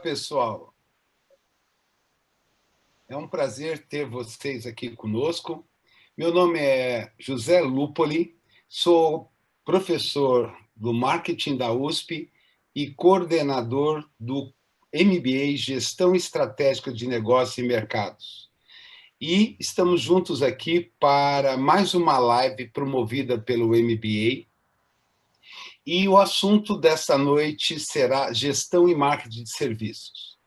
Pessoal, é um prazer ter vocês aqui conosco. Meu nome é José Lupoli, sou professor do marketing da USP e coordenador do MBA Gestão Estratégica de Negócios e Mercados. E estamos juntos aqui para mais uma live promovida pelo MBA. E o assunto dessa noite será gestão e marketing de serviços.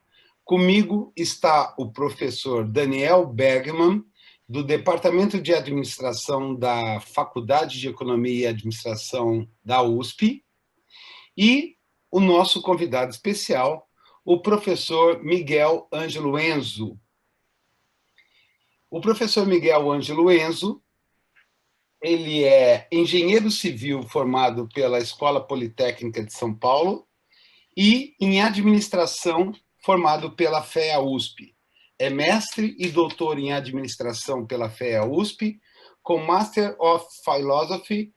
Comigo está o professor Daniel Bergman, do Departamento de Administração da Faculdade de Economia e Administração da USP, e o nosso convidado especial, o professor Miguel Ângelo Enzo. O professor Miguel Ângelo Enzo, ele é engenheiro civil formado pela Escola Politécnica de São Paulo e em administração formado pela FEA-USP. É mestre e doutor em administração pela FEA-USP, com Master of Philosophy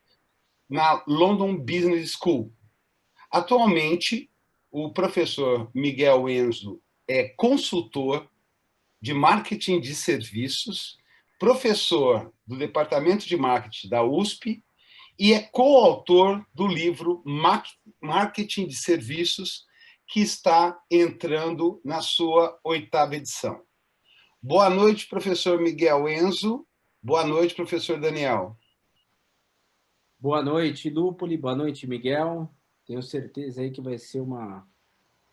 na London Business School. Atualmente, o professor Miguel Enzo é consultor de marketing de serviços, professor do Departamento de Marketing da USP e é coautor do livro Marketing de Serviços, que está entrando na sua 8ª edição. Boa noite, professor Miguel Enzo. Boa noite, professor Daniel. Boa noite, Lupoli. Boa noite, Miguel. Tenho certeza aí que vai ser uma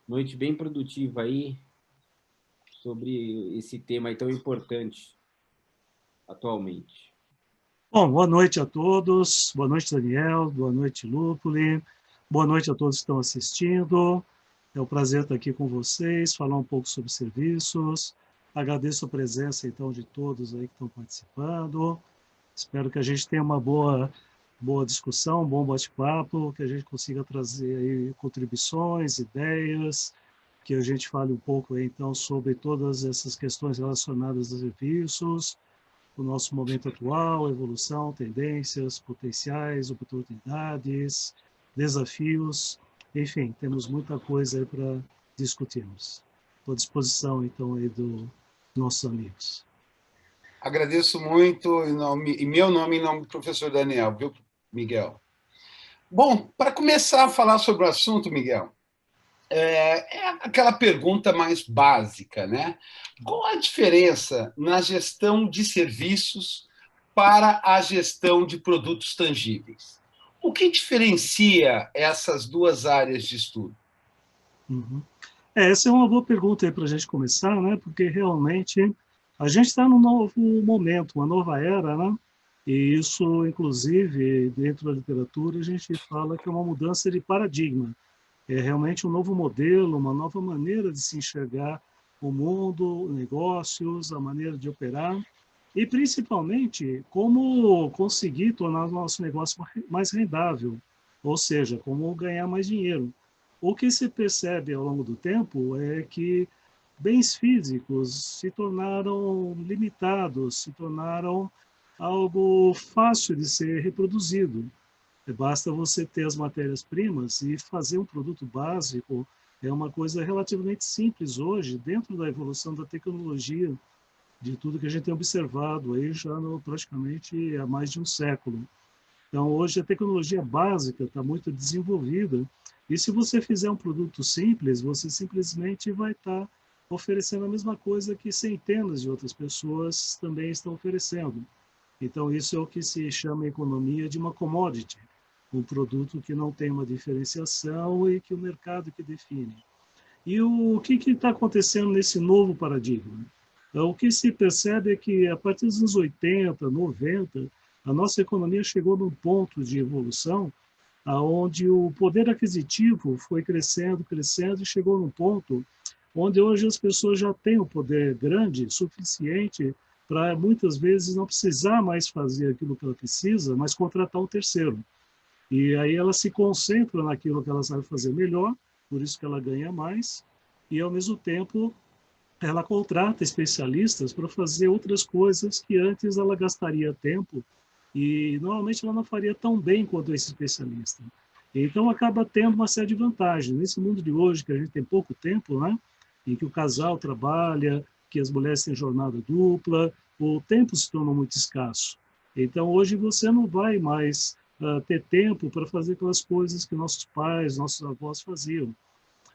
noite bem produtiva aí sobre esse tema aí tão importante atualmente. Bom, boa noite a todos. Boa noite, Daniel. Boa noite, Lupoli. Boa noite a todos que estão assistindo. É um prazer estar aqui com vocês, falar um pouco sobre serviços. Agradeço a presença, então, de todos aí que estão participando. Espero que a gente tenha uma boa discussão, um bom bate-papo, que a gente consiga trazer aí contribuições, ideias, que a gente fale um pouco aí, então, sobre todas essas questões relacionadas a serviços, o nosso momento atual, evolução, tendências, potenciais, oportunidades, desafios, enfim, temos muita coisa aí para discutirmos. Estou à disposição, então, aí dos nossos amigos. Agradeço muito em meu nome e em nome do professor Daniel, viu, Miguel? Bom, para começar a falar sobre o assunto, Miguel, é aquela pergunta mais básica, né? Qual a diferença na gestão de serviços para a gestão de produtos tangíveis? O que diferencia essas duas áreas de estudo? Uhum. Essa é uma boa pergunta aí para a gente começar, né? Porque realmente a gente está num novo momento, uma nova era, né? E isso, inclusive, dentro da literatura, a gente fala que é uma mudança de paradigma. É realmente um novo modelo, uma nova maneira de se enxergar o mundo, negócios, a maneira de operar e, principalmente, como conseguir tornar o nosso negócio mais rendável, ou seja, como ganhar mais dinheiro. O que se percebe ao longo do tempo é que bens físicos se tornaram limitados, se tornaram algo fácil de ser reproduzido. Basta você ter as matérias-primas e fazer um produto básico. É uma coisa relativamente simples hoje, dentro da evolução da tecnologia, de tudo que a gente tem observado aí já praticamente há mais de um século. Então, hoje a tecnologia básica está muito desenvolvida e se você fizer um produto simples, você simplesmente vai estar oferecendo a mesma coisa que centenas de outras pessoas também estão oferecendo. Então, isso é o que se chama em economia de uma commodity, um produto que não tem uma diferenciação e que o mercado que define. E o que está acontecendo nesse novo paradigma? O que se percebe é que, a partir dos anos 80, 90, a nossa economia chegou num ponto de evolução onde o poder aquisitivo foi crescendo, crescendo, e chegou num ponto onde hoje as pessoas já têm um poder grande, suficiente, para muitas vezes não precisar mais fazer aquilo que ela precisa, mas contratar um terceiro. E aí ela se concentra naquilo que ela sabe fazer melhor, por isso que ela ganha mais, e ao mesmo tempo ela contrata especialistas para fazer outras coisas que antes ela gastaria tempo e normalmente ela não faria tão bem quanto esse especialista. Então acaba tendo uma série de vantagens. Nesse mundo de hoje, que a gente tem pouco tempo, né? em que o casal trabalha, que as mulheres têm jornada dupla, o tempo se tornou muito escasso. Então, hoje você não vai mais ter tempo para fazer aquelas coisas que nossos pais, nossos avós faziam.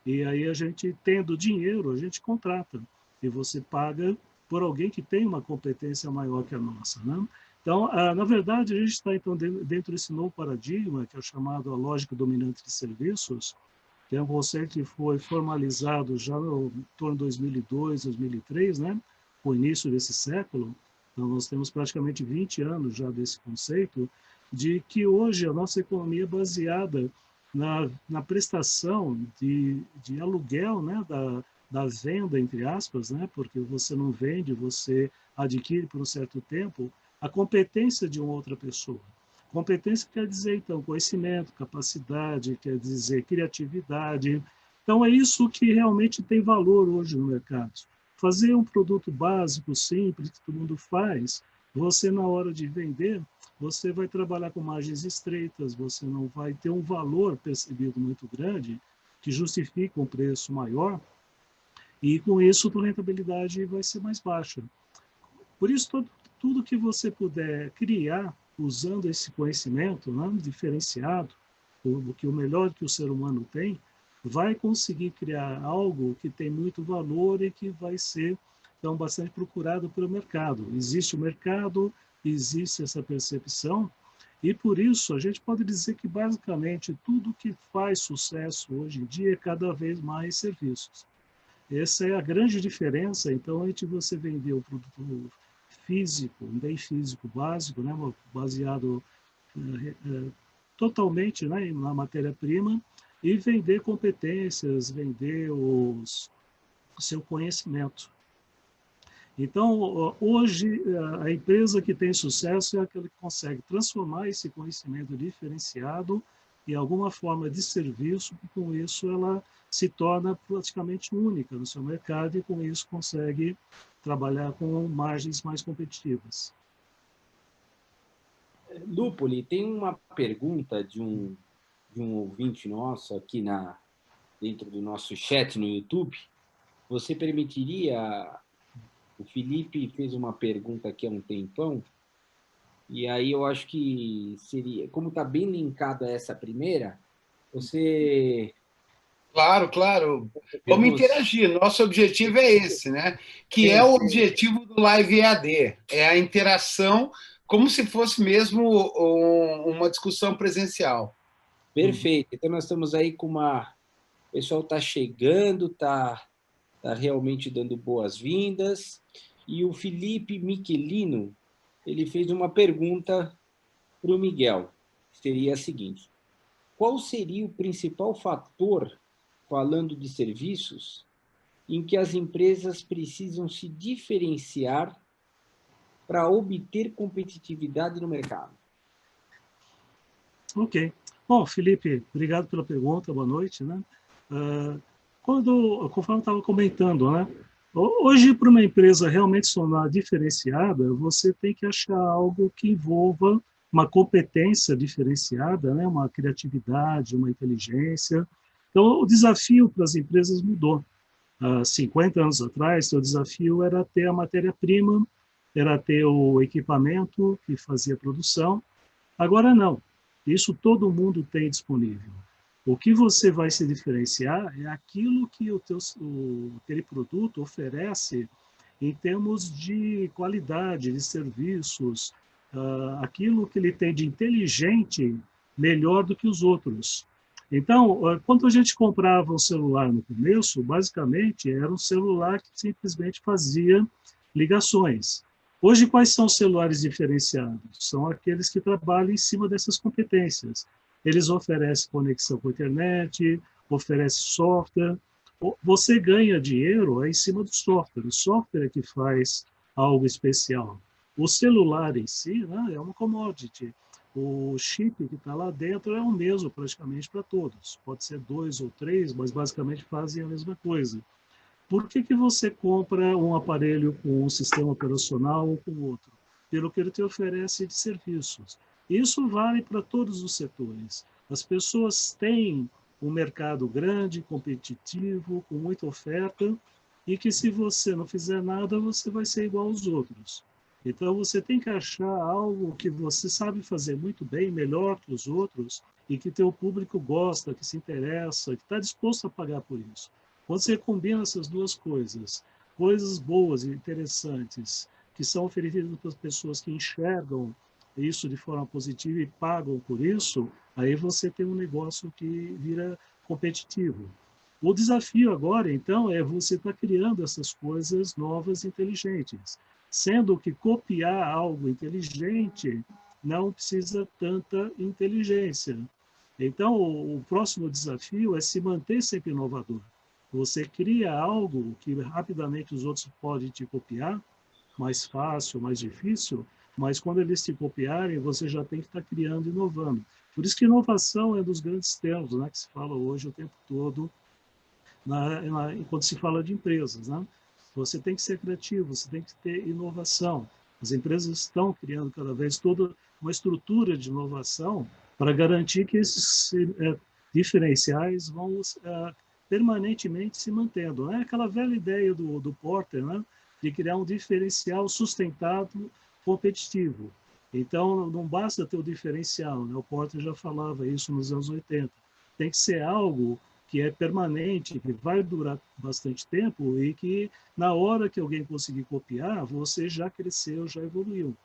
E aí a gente, tendo dinheiro, a gente contrata. E você paga por alguém que tem uma competência maior que a nossa, né? Então, na verdade, a gente está então dentro desse novo paradigma, que é o chamado a lógica dominante de serviços, que é um conceito que foi formalizado já no torno de 2002, 2003, né? O início desse século. Então, nós temos praticamente 20 anos já desse conceito, de que hoje a nossa economia é baseada na prestação de aluguel, né? Da venda, entre aspas, né? Porque você não vende, você adquire por um certo tempo a competência de uma outra pessoa. Competência quer dizer, então, conhecimento, capacidade, quer dizer criatividade. Então, é isso que realmente tem valor hoje no mercado. Fazer um produto básico, simples, que todo mundo faz, você, na hora de vender, você vai trabalhar com margens estreitas, você não vai ter um valor percebido muito grande, que justifica um preço maior, e com isso a rentabilidade vai ser mais baixa. Por isso, tudo que você puder criar usando esse conhecimento, né, diferenciado, o melhor que o ser humano tem, vai conseguir criar algo que tem muito valor e que vai ser então bastante procurado pelo mercado. Existe o mercado, existe essa percepção, e por isso a gente pode dizer que basicamente tudo que faz sucesso hoje em dia é cada vez mais serviços. Essa é a grande diferença, então, entre você vender um produto físico, um bem físico básico, né, baseado totalmente, né, na matéria-prima, e vender competências, vender o seu conhecimento. Então, hoje, a empresa que tem sucesso é aquela que consegue transformar esse conhecimento diferenciado em alguma forma de serviço, e com isso ela se torna praticamente única no seu mercado e com isso consegue trabalhar com margens mais competitivas. Lupoli, tem uma pergunta de um ouvinte nosso aqui dentro do nosso chat no YouTube. Você permitiria... O Felipe fez uma pergunta aqui há um tempão, e aí eu acho que seria... Como está bem linkada essa primeira, você... Claro, claro. Vamos interagir. Nosso objetivo é esse, né? Que é o objetivo do Live EAD. É a interação como se fosse mesmo uma discussão presencial. Perfeito. Então, nós estamos aí com uma... O pessoal está chegando, está realmente dando boas-vindas. E o Felipe Michelino, ele fez uma pergunta para o Miguel, que seria a seguinte: qual seria o principal fator, falando de serviços, em que as empresas precisam se diferenciar para obter competitividade no mercado? Ok. Bom, Felipe, obrigado pela pergunta, boa noite, né? Conforme eu estava comentando, né? Hoje, para uma empresa realmente se tornar diferenciada, você tem que achar algo que envolva uma competência diferenciada, né? Uma criatividade, uma inteligência. Então, o desafio para as empresas mudou. Há 50 anos atrás, o desafio era ter a matéria-prima, era ter o equipamento que fazia a produção. Agora, não. Isso todo mundo tem disponível. O que você vai se diferenciar é aquilo que aquele produto oferece em termos de qualidade, de serviços, aquilo que ele tem de inteligente melhor do que os outros. Então, quando a gente comprava um celular no começo, basicamente era um celular que simplesmente fazia ligações. Hoje, quais são os celulares diferenciados? São aqueles que trabalham em cima dessas competências. Eles oferecem conexão com a internet, oferecem software. Você ganha dinheiro em cima do software. O software é que faz algo especial. O celular em si, né, é uma commodity. O chip que está lá dentro é o mesmo praticamente para todos. Pode ser 2 ou 3, mas basicamente fazem a mesma coisa. Por que você compra um aparelho com um sistema operacional ou com outro? Pelo que ele te oferece de serviços. Isso vale para todos os setores. As pessoas têm um mercado grande, competitivo, com muita oferta, e que se você não fizer nada, você vai ser igual aos outros. Então, você tem que achar algo que você sabe fazer muito bem, melhor que os outros, e que teu público gosta, que se interessa, que está disposto a pagar por isso. Quando você combina essas duas coisas, coisas boas e interessantes, que são oferecidas para as pessoas que enxergam isso de forma positiva e pagam por isso, aí você tem um negócio que vira competitivo. O desafio agora, então, é você estar criando essas coisas novas e inteligentes, sendo que copiar algo inteligente não precisa tanta inteligência. Então, o próximo desafio é se manter sempre inovador. Você cria algo que rapidamente os outros podem te copiar, mais fácil, mais difícil, mas quando eles te copiarem, você já tem que estar criando e inovando. Por isso que inovação é um dos grandes termos, né, que se fala hoje o tempo todo, quando se fala de empresas. Né? Você tem que ser criativo, você tem que ter inovação. As empresas estão criando cada vez toda uma estrutura de inovação para garantir que esses diferenciais vão permanentemente se mantendo. É aquela velha ideia do Porter, né? De criar um diferencial sustentado competitivo. Então, não basta ter o diferencial, né? O Porter já falava isso nos anos 80. Tem que ser algo que é permanente, que vai durar bastante tempo e que, na hora que alguém conseguir copiar, você já cresceu, já evoluiu.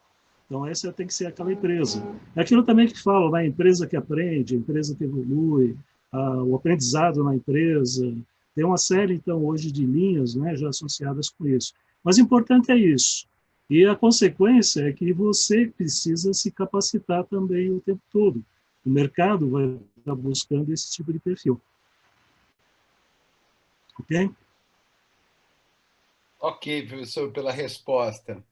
Então, essa tem que ser aquela empresa. É aquilo também que fala, né? A empresa que aprende, a empresa que evolui, o aprendizado na empresa. Tem uma série, então, hoje de linhas, né, já associadas com isso. Mas o importante é isso. E a consequência é que você precisa se capacitar também o tempo todo. O mercado vai estar buscando esse tipo de perfil. Ok? Ok, professor, pela resposta.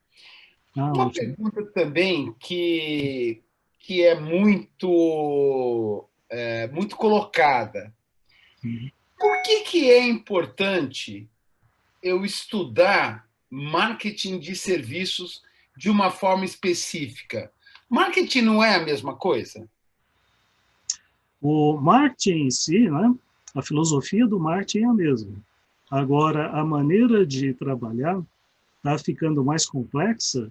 Uma Ótimo. pergunta também que é muito colocada. Uhum. Por que é importante eu estudar marketing de serviços de uma forma específica? Marketing não é a mesma coisa? O marketing em si, né, a filosofia do marketing é a mesma. Agora, a maneira de trabalhar está ficando mais complexa,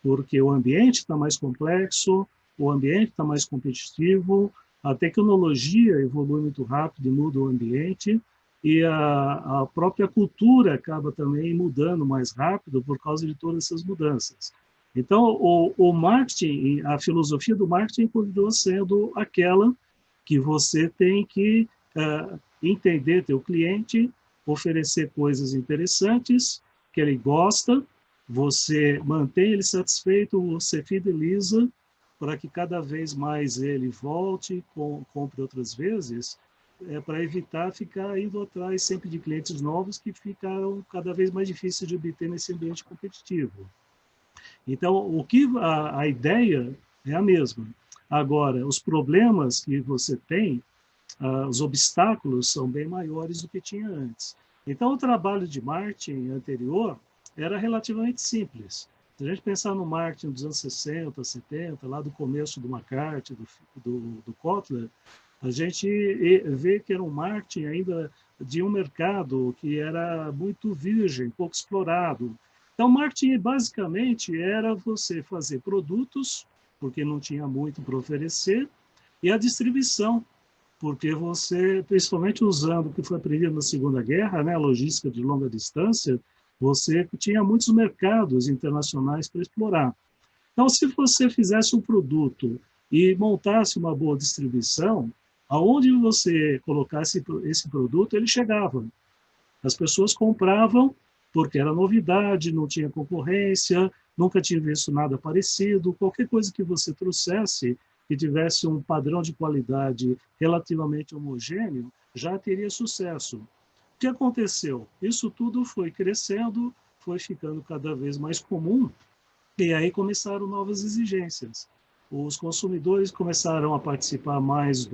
porque o ambiente está mais complexo, o ambiente está mais competitivo, a tecnologia evolui muito rápido e muda o ambiente, e a própria cultura acaba também mudando mais rápido por causa de todas essas mudanças. Então, o marketing, a filosofia do marketing continua sendo aquela que você tem que entender teu cliente, oferecer coisas interessantes que ele gosta, você mantém ele satisfeito, você fideliza para que cada vez mais ele volte, compre outras vezes, para evitar ficar indo atrás sempre de clientes novos que ficaram cada vez mais difíceis de obter nesse ambiente competitivo. Então, a ideia é a mesma. Agora, os problemas que você tem, os obstáculos são bem maiores do que tinha antes. Então, o trabalho de marketing anterior era relativamente simples. Se a gente pensar no marketing dos anos 60, 70, lá do começo do McCarthy, do Kotler, a gente vê que era um marketing ainda de um mercado que era muito virgem, pouco explorado. Então, marketing basicamente era você fazer produtos, porque não tinha muito para oferecer, e a distribuição, porque você, principalmente usando o que foi aprendido na Segunda Guerra, né, a logística de longa distância, você tinha muitos mercados internacionais para explorar. Então, se você fizesse um produto e montasse uma boa distribuição, aonde você colocasse esse produto, ele chegava. As pessoas compravam porque era novidade, não tinha concorrência, nunca tinha visto nada parecido, qualquer coisa que você trouxesse que tivesse um padrão de qualidade relativamente homogêneo, já teria sucesso. O que aconteceu? Isso tudo foi crescendo, foi ficando cada vez mais comum, e aí começaram novas exigências. Os consumidores começaram a participar mais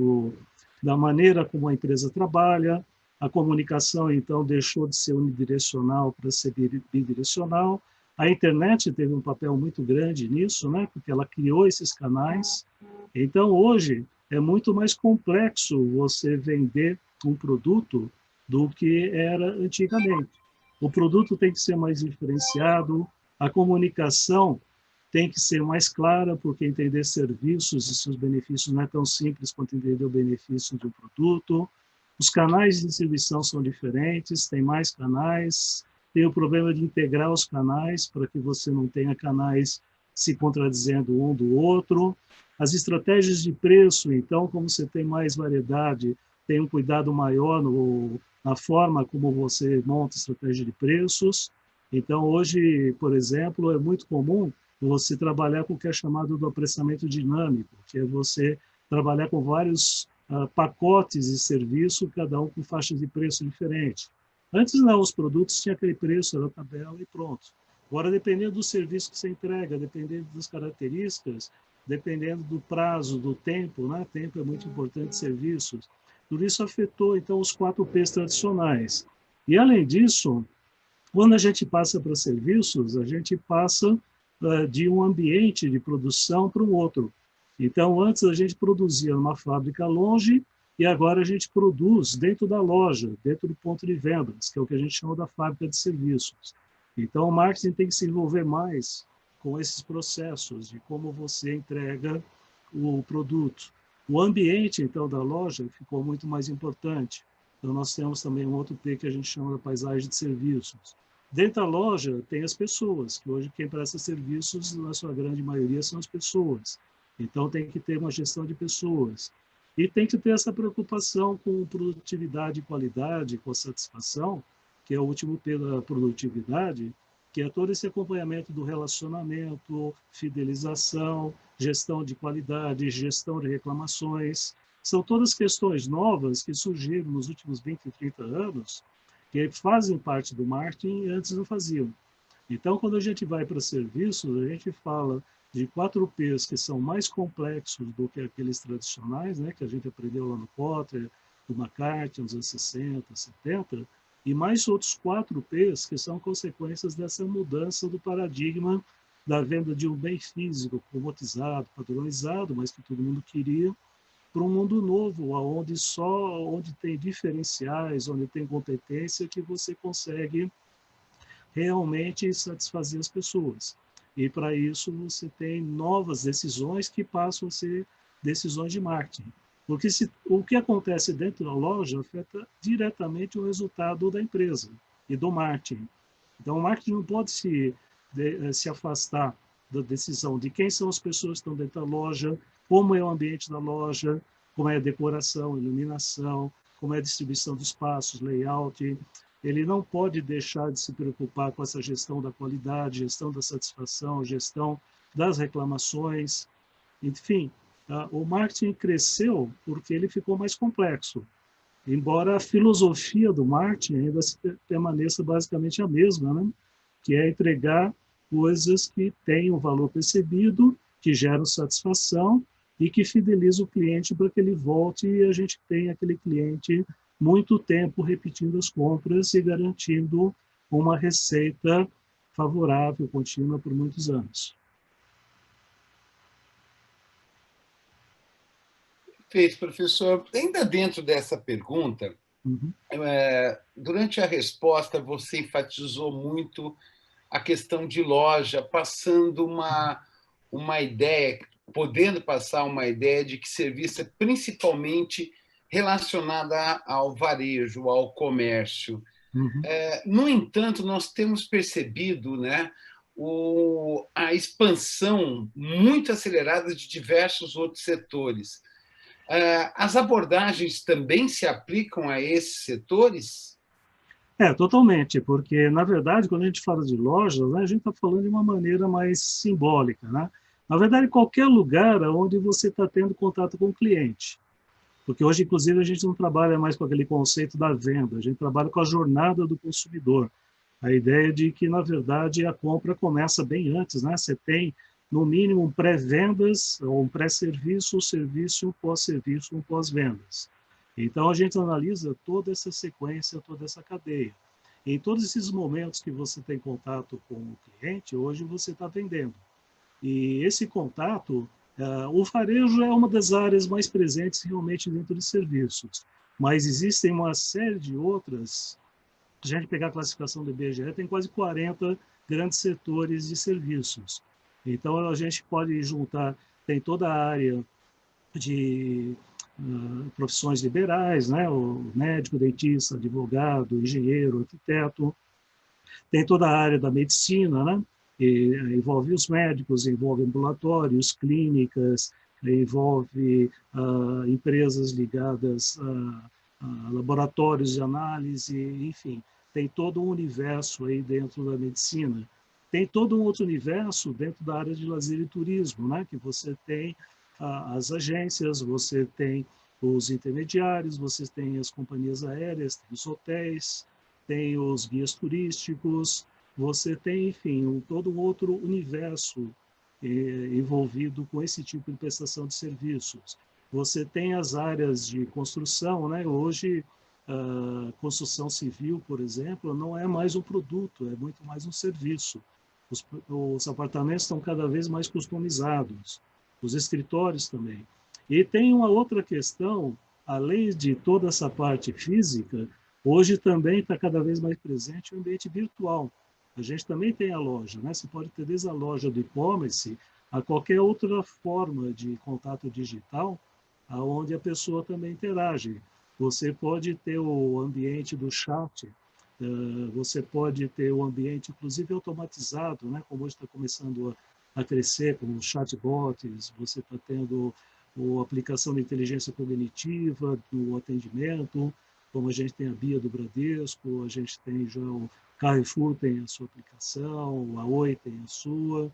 da maneira como a empresa trabalha, a comunicação, então, deixou de ser unidirecional para ser bidirecional. A internet teve um papel muito grande nisso, né? Porque ela criou esses canais. Então, hoje, é muito mais complexo você vender um produto do que era antigamente. O produto tem que ser mais diferenciado, a comunicação tem que ser mais clara, porque entender serviços e seus benefícios não é tão simples quanto entender o benefício de um produto. Os canais de distribuição são diferentes, tem mais canais, tem o problema de integrar os canais para que você não tenha canais se contradizendo um do outro. As estratégias de preço, então, como você tem mais variedade, tem um cuidado maior na forma como você monta estratégia de preços. Então, hoje, por exemplo, é muito comum você trabalhar com o que é chamado do apressamento dinâmico, que é você trabalhar com vários pacotes de serviço, cada um com faixas de preço diferentes. Antes não, os produtos tinham aquele preço, era a tabela e pronto. Agora, dependendo do serviço que você entrega, dependendo das características, dependendo do prazo, do tempo, né? Tempo é muito importante, serviços. Tudo isso afetou, então, os 4Ps tradicionais. E, além disso, quando a gente passa para serviços, a gente passa de um ambiente de produção para o outro. Então, antes a gente produzia numa fábrica longe e agora a gente produz dentro da loja, dentro do ponto de vendas, que é o que a gente chama da fábrica de serviços. Então, o marketing tem que se envolver mais com esses processos de como você entrega o produto. O ambiente, então, da loja ficou muito mais importante. Então, nós temos também um outro P que a gente chama de paisagem de serviços. Dentro da loja, tem as pessoas, que hoje quem presta serviços, na sua grande maioria, são as pessoas. Então, tem que ter uma gestão de pessoas. E tem que ter essa preocupação com produtividade e qualidade, com satisfação, que é o último P da produtividade, que é todo esse acompanhamento do relacionamento, fidelização, gestão de qualidade, gestão de reclamações. São todas questões novas que surgiram nos últimos 20 e 30 anos, que fazem parte do marketing e antes não faziam. Então, quando a gente vai para serviços, a gente fala de 4Ps que são mais complexos do que aqueles tradicionais, né, que a gente aprendeu lá no Potter, do McCarthy, nos anos 60, 70, e mais outros 4Ps que são consequências dessa mudança do paradigma da venda de um bem físico, comoditizado, padronizado, mas que todo mundo queria, para um mundo novo, onde tem diferenciais, onde tem competência, que você consegue realmente satisfazer as pessoas. E para isso você tem novas decisões que passam a ser decisões de marketing. Porque o que acontece dentro da loja afeta diretamente o resultado da empresa e do marketing. Então, o marketing não pode se afastar da decisão de quem são as pessoas que estão dentro da loja, como é o ambiente da loja, como é a decoração, iluminação, como é a distribuição dos espaços, layout. Ele não pode deixar de se preocupar com essa gestão da qualidade, gestão da satisfação, gestão das reclamações. Enfim, o marketing cresceu porque ele ficou mais complexo. Embora a filosofia do marketing ainda permaneça basicamente a mesma, né? Que é entregar coisas que têm um valor percebido, que geram satisfação e que fidelizam o cliente para que ele volte e a gente tenha aquele cliente muito tempo repetindo as compras e garantindo uma receita favorável, contínua por muitos anos. Fez, professor. Ainda dentro dessa pergunta, durante a resposta você enfatizou muito a questão de loja, passando uma ideia, podendo passar uma ideia de que serviço é principalmente relacionada ao varejo, ao comércio. No entanto, nós temos percebido, né, a expansão muito acelerada de diversos outros setores. As abordagens também se aplicam a esses setores? Totalmente, porque, na verdade, quando a gente fala de lojas, né, a gente está falando de uma maneira mais simbólica, né? Na verdade, qualquer lugar onde você está tendo contato com o cliente. Porque hoje, inclusive, a gente não trabalha mais com aquele conceito da venda, a gente trabalha com a jornada do consumidor. A ideia de que, na verdade, a compra começa bem antes, né? Você tem, no mínimo, um pré-vendas, ou um pré-serviço, um serviço, um pós-serviço, um pós-vendas. Então, a gente analisa toda essa sequência, toda essa cadeia. Em todos esses momentos que você tem contato com o cliente, hoje você está vendendo. E esse contato, O varejo é uma das áreas mais presentes realmente dentro de serviços, mas existem uma série de outras. Se a gente pegar a classificação do IBGE, tem quase 40 grandes setores de serviços. Então, a gente pode juntar, tem toda a área de profissões liberais, né? O médico, dentista, advogado, engenheiro, arquiteto. Tem toda a área da medicina, né? E envolve os médicos, envolve ambulatórios, clínicas, envolve empresas ligadas a laboratórios de análise, enfim, tem todo um universo aí dentro da medicina. Tem todo um outro universo dentro da área de lazer e turismo, né? Que você tem as agências, você tem os intermediários, você tem as companhias aéreas, tem os hotéis, tem os guias turísticos, você tem, enfim, todo um outro universo envolvido com esse tipo de prestação de serviços. Você tem as áreas de construção, né? Hoje, a construção civil, por exemplo, não é mais um produto, é muito mais um serviço. Os apartamentos estão cada vez mais customizados, os escritórios também. E tem uma outra questão, além de toda essa parte física, hoje também está cada vez mais presente o ambiente virtual. A gente também tem a loja, né? Você pode ter desde a loja do e-commerce a qualquer outra forma de contato digital, aonde a pessoa também interage. Você pode ter o ambiente do chat, você pode ter o ambiente, inclusive, automatizado, né? Como hoje está começando a crescer com os chatbots, você está tendo a aplicação de inteligência cognitiva no atendimento, como a gente tem a Bia do Bradesco, a gente tem já o Carrefour tem a sua aplicação, a Oi tem a sua,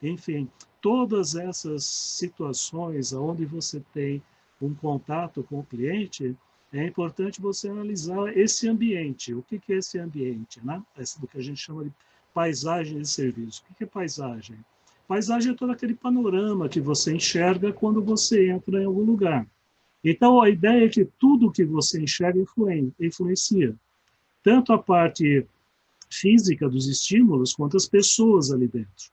enfim, todas essas situações onde você tem um contato com o cliente, é importante você analisar esse ambiente. O que é esse ambiente, né? Esse do que a gente chama de paisagem de serviço. O que é paisagem? Paisagem é todo aquele panorama que você enxerga quando você entra em algum lugar. Então, a ideia é que tudo que você enxerga influencia. Tanto a parte física dos estímulos, quanto as pessoas ali dentro.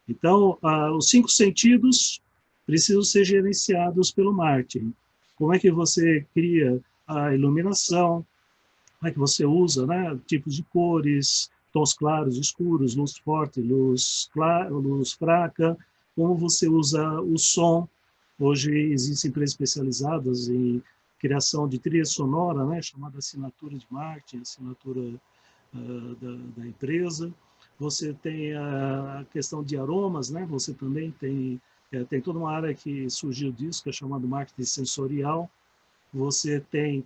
Então, os 5 sentidos precisam ser gerenciados pelo marketing. Como é que você cria a iluminação, como é que você usa, né, tipos de cores, tons claros, escuros, luz forte, luz fraca, como você usa o som. Hoje existem empresas especializadas em criação de trilha sonora, né, chamada assinatura de marketing, assinatura da empresa. Você tem a questão de aromas, né? Você também tem toda uma área que surgiu disso, que é chamado marketing sensorial. Você tem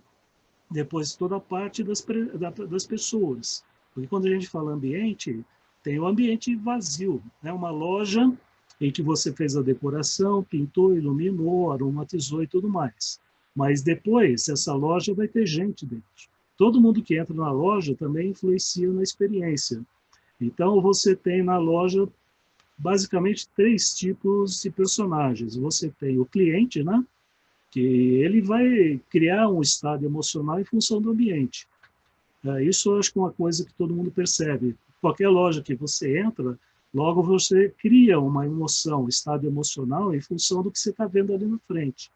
depois toda a parte das pessoas. Porque quando a gente fala ambiente, tem o ambiente vazio, né? Uma loja em que você fez a decoração, pintou, iluminou, aromatizou e tudo mais. Mas depois, essa loja vai ter gente dentro. Todo mundo que entra na loja também influencia na experiência. Então, você tem na loja, basicamente, 3 tipos de personagens. Você tem o cliente, né? Que ele vai criar um estado emocional em função do ambiente. Isso eu acho que é uma coisa que todo mundo percebe. Qualquer loja que você entra, logo você cria uma emoção, um estado emocional em função do que você está vendo ali na frente.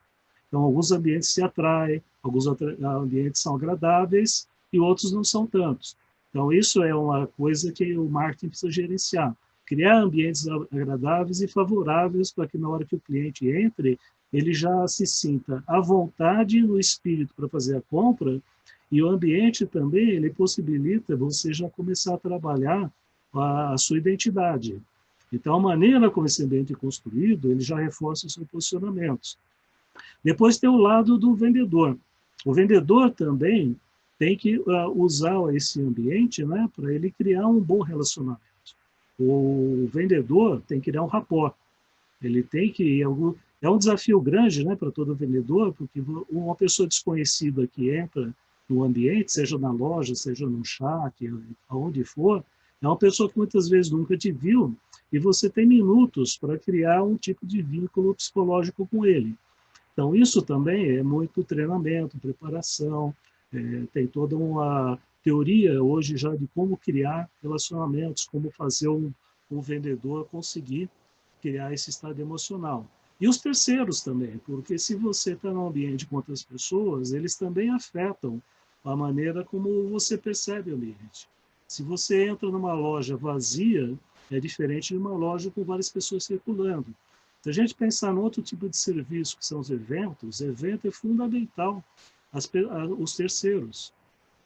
Então, alguns ambientes se atraem, alguns ambientes são agradáveis e outros não são tantos. Então, isso é uma coisa que o marketing precisa gerenciar. Criar ambientes agradáveis e favoráveis para que, na hora que o cliente entre, ele já se sinta à vontade no espírito para fazer a compra, e o ambiente também, ele possibilita você já começar a trabalhar a sua identidade. Então, a maneira como esse ambiente é construído, ele já reforça os seus posicionamentos. Depois tem o lado do vendedor. O vendedor também tem que usar esse ambiente, né, para ele criar um bom relacionamento. O vendedor tem que criar um rapport. Ele tem que... É um desafio grande, né, para todo vendedor, porque uma pessoa desconhecida que entra no ambiente, seja na loja, seja no chat, aonde for, é uma pessoa que muitas vezes nunca te viu e você tem minutos para criar um tipo de vínculo psicológico com ele. Então, isso também é muito treinamento, preparação, tem toda uma teoria hoje já de como criar relacionamentos, como fazer um vendedor conseguir criar esse estado emocional. E os terceiros também, porque se você está num ambiente com outras pessoas, eles também afetam a maneira como você percebe o ambiente. Se você entra numa loja vazia, é diferente de uma loja com várias pessoas circulando. Se a gente pensar em outro tipo de serviço, que são os eventos, evento é fundamental, os terceiros.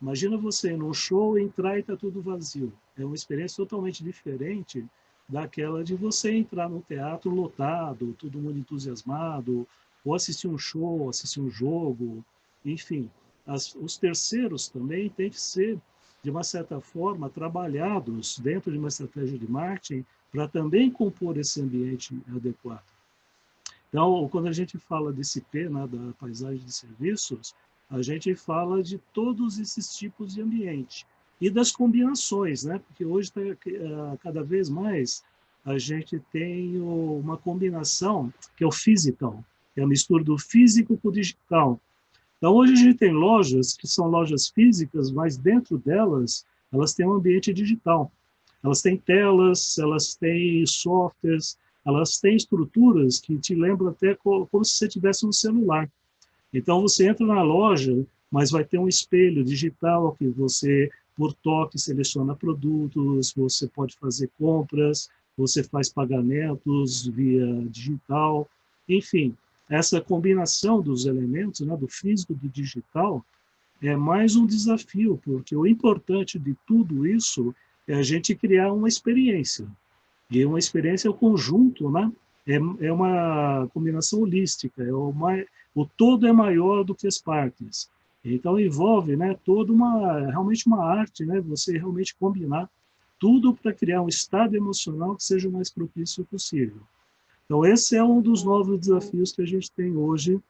Imagina você ir num show, entrar e está tudo vazio. É uma experiência totalmente diferente daquela de você entrar num teatro lotado, todo mundo entusiasmado, ou assistir um show, assistir um jogo, enfim. Os terceiros também têm que ser, de uma certa forma, trabalhados dentro de uma estratégia de marketing para também compor esse ambiente adequado. Então, quando a gente fala desse P, né, da paisagem de serviços, a gente fala de todos esses tipos de ambiente e das combinações, né? Porque hoje, cada vez mais, a gente tem uma combinação que é o physical, que é a mistura do físico com o digital. Então, hoje a gente tem lojas que são lojas físicas, mas dentro delas, elas têm um ambiente digital. Elas têm telas, elas têm softwares, elas têm estruturas que te lembram até como se você tivesse um celular. Então, você entra na loja, mas vai ter um espelho digital que você, por toque, seleciona produtos, você pode fazer compras, você faz pagamentos via digital, enfim. Essa combinação dos elementos, né, do físico e do digital, é mais um desafio, porque o importante de tudo isso é a gente criar uma experiência. E uma experiência é o conjunto, né? É uma combinação holística, o todo é maior do que as partes. Então envolve, né, realmente uma arte, né? Você realmente combinar tudo para criar um estado emocional que seja o mais propício possível. Então esse é um dos novos desafios que a gente tem hoje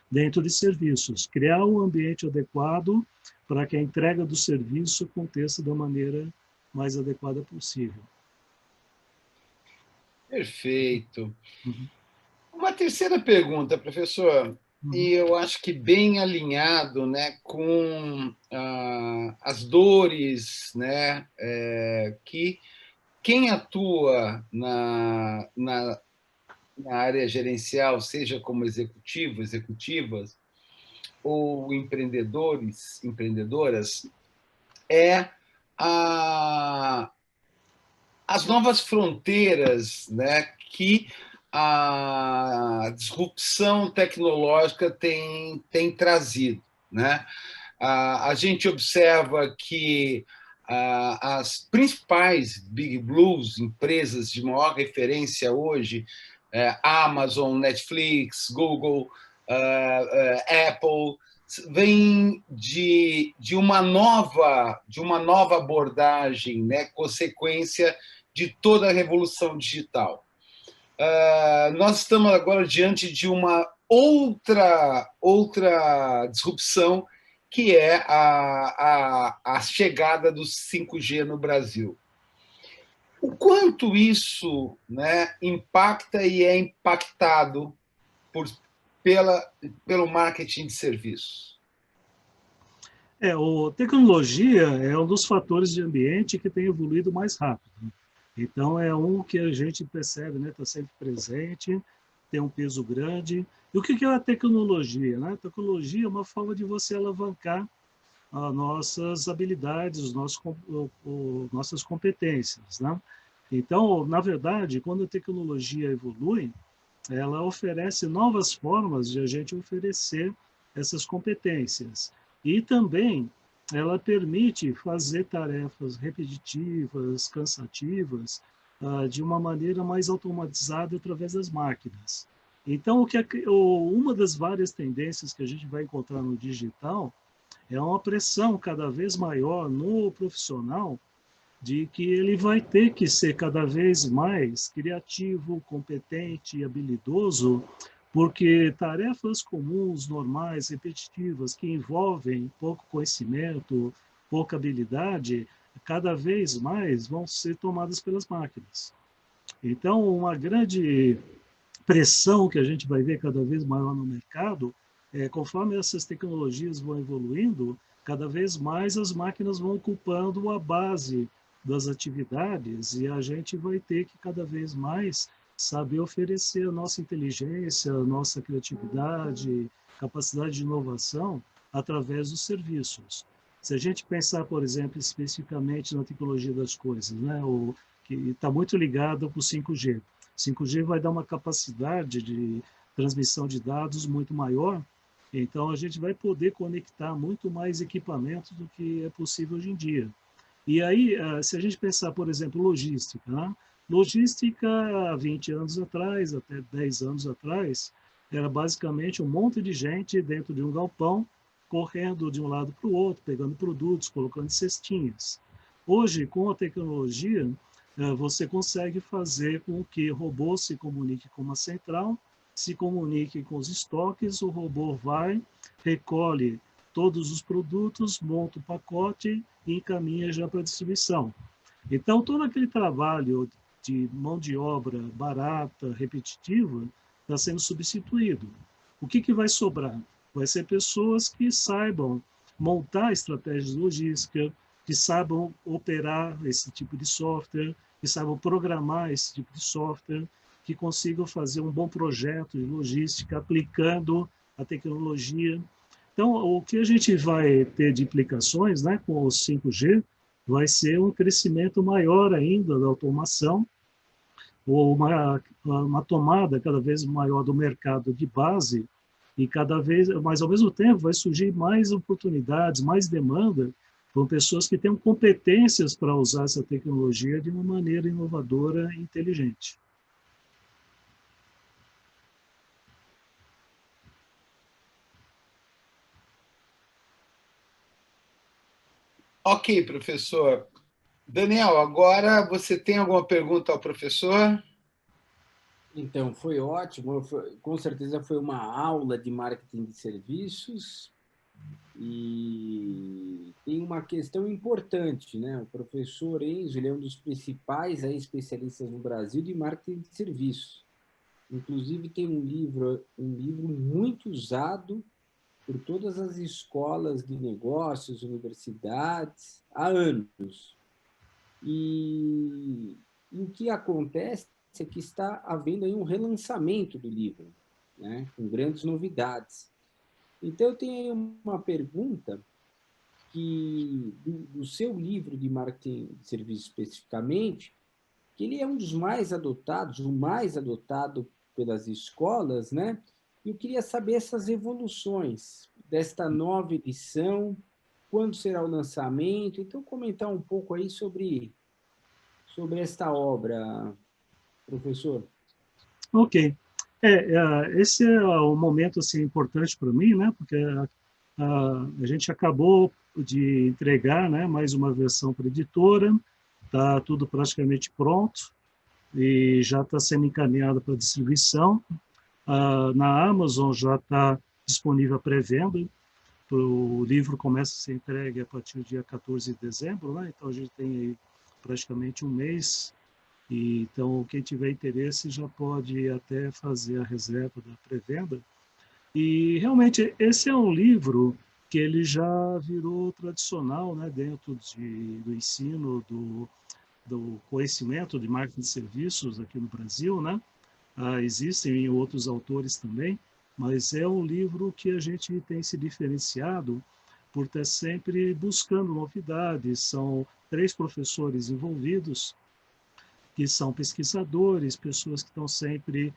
dentro de serviços, criar um ambiente adequado para que a entrega do serviço aconteça da maneira mais adequada possível. Perfeito. Uhum. Uma terceira pergunta, professor, e eu acho que bem alinhado, né, com as dores, né, que quem atua na área gerencial, seja como executivo, executivas, ou empreendedores, empreendedoras, é as novas fronteiras, né, que a disrupção tecnológica tem trazido, né? A gente observa que as principais Big Blues, empresas de maior referência hoje, Amazon, Netflix, Google, Apple, vem de uma nova abordagem, né, consequência de toda a revolução digital. Nós estamos agora diante de uma outra disrupção, que é a chegada do 5G no Brasil. O quanto isso, né, impacta e é impactado pelo marketing de serviços? A tecnologia é um dos fatores de ambiente que tem evoluído mais rápido. Então, é um que a gente percebe, né? Está sempre presente, tem um peso grande. E o que é a tecnologia? Né? A tecnologia é uma forma de você alavancar as nossas habilidades, nossas competências. Né? Então, na verdade, quando a tecnologia evolui, ela oferece novas formas de a gente oferecer essas competências. E também ela permite fazer tarefas repetitivas, cansativas, de uma maneira mais automatizada através das máquinas. Então, uma das várias tendências que a gente vai encontrar no digital é uma pressão cada vez maior no profissional de que ele vai ter que ser cada vez mais criativo, competente e habilidoso, porque tarefas comuns, normais, repetitivas, que envolvem pouco conhecimento, pouca habilidade, cada vez mais vão ser tomadas pelas máquinas. Então, uma grande pressão que a gente vai ver cada vez maior no mercado conforme essas tecnologias vão evoluindo, cada vez mais as máquinas vão ocupando a base das atividades e a gente vai ter que cada vez mais saber oferecer a nossa inteligência, a nossa criatividade, capacidade de inovação através dos serviços. Se a gente pensar, por exemplo, especificamente na tecnologia das coisas, né, que está muito ligado para o 5G. 5G vai dar uma capacidade de transmissão de dados muito maior, então a gente vai poder conectar muito mais equipamentos do que é possível hoje em dia. E aí, se a gente pensar, por exemplo, logística, né? Logística, há 20 anos atrás, até 10 anos atrás, era basicamente um monte de gente dentro de um galpão, correndo de um lado para o outro, pegando produtos, colocando em cestinhas. Hoje, com a tecnologia, você consegue fazer com que o robô se comunique com uma central, se comunique com os estoques, o robô vai, recolhe todos os produtos, monta o pacote e encaminha já para a distribuição. Então, todo aquele trabalho de mão de obra barata, repetitiva, está sendo substituído. O que vai sobrar? Vai ser pessoas que saibam montar estratégias de logística, que saibam operar esse tipo de software, que saibam programar esse tipo de software, que consigam fazer um bom projeto de logística aplicando a tecnologia. Então, o que a gente vai ter de implicações, né, com o 5G vai ser um crescimento maior ainda da automação, ou uma tomada cada vez maior do mercado de base, e cada vez, mas ao mesmo tempo vai surgir mais oportunidades, mais demanda por pessoas que tenham competências para usar essa tecnologia de uma maneira inovadora e inteligente. Ok, professor. Daniel, agora você tem alguma pergunta ao professor? Então, foi ótimo. Com certeza foi uma aula de marketing de serviços. E tem uma questão importante, né? O professor Enzo, ele é um dos principais especialistas no Brasil de marketing de serviços. Inclusive, tem um livro muito usado por todas as escolas de negócios, universidades, há anos. E o que acontece é que está havendo aí um relançamento do livro, né, com grandes novidades. Então, eu tenho aí uma pergunta que, do seu livro de marketing de serviço especificamente, que ele é um dos mais adotados, o mais adotado pelas escolas, né? E eu queria saber essas evoluções desta nova edição, quando será o lançamento. Então, comentar um pouco aí sobre esta obra, professor. Ok. Esse é um momento assim, importante para mim, né? Porque a gente acabou de entregar, né, mais uma versão para a editora, está tudo praticamente pronto e já está sendo encaminhado para distribuição. Na Amazon já está disponível a pré-venda. O livro começa a ser entregue a partir do dia 14 de dezembro, né? Então a gente tem aí praticamente um mês. E, então, quem tiver interesse já pode até fazer a reserva da pré-venda. E realmente esse é um livro que ele já virou tradicional, né, dentro do ensino, do conhecimento de marketing de serviços aqui no Brasil, né? Existem outros autores também, mas é um livro que a gente tem se diferenciado por estar sempre buscando novidades. São 3 professores envolvidos, que são pesquisadores, pessoas que estão sempre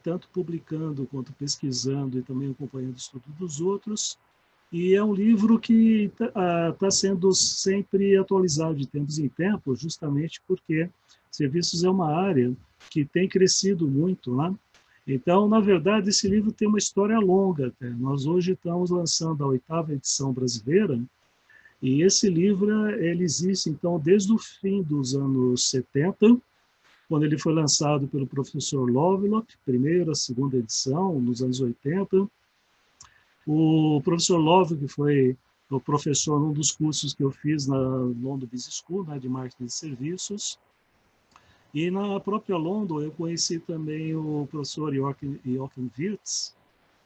tanto publicando quanto pesquisando e também acompanhando o estudo dos outros. E é um livro que está sendo sempre atualizado de tempos em tempos, justamente porque serviços é uma área que tem crescido muito, né? Então, na verdade, esse livro tem uma história longa até. Nós hoje estamos lançando a 8ª edição brasileira, e esse livro ele existe, então, desde o fim dos anos 70, quando ele foi lançado pelo professor Lovelock, primeira, segunda edição, nos anos 80. O professor Lovelock foi o professor num dos cursos que eu fiz na London Business School, né, de marketing de serviços. E na própria London eu conheci também o professor Joachim Wirtz,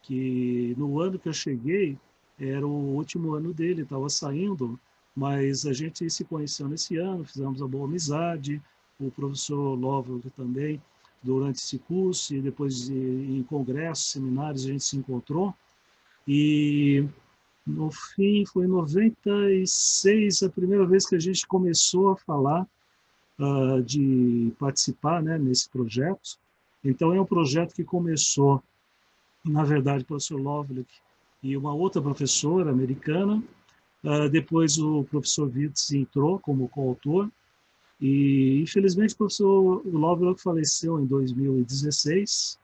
que no ano que eu cheguei, era o último ano dele, estava saindo, mas a gente se conheceu nesse ano, fizemos uma boa amizade, o professor Lovelock também durante esse curso, e depois em congressos, seminários, a gente se encontrou. E, no fim, foi em 96 a primeira vez que a gente começou a falar de participar, né, nesse projeto. Então, é um projeto que começou, na verdade, o professor Lovelock e uma outra professora americana. Depois, o professor Witz entrou como coautor. E, infelizmente, o professor Lovelock faleceu em 2016.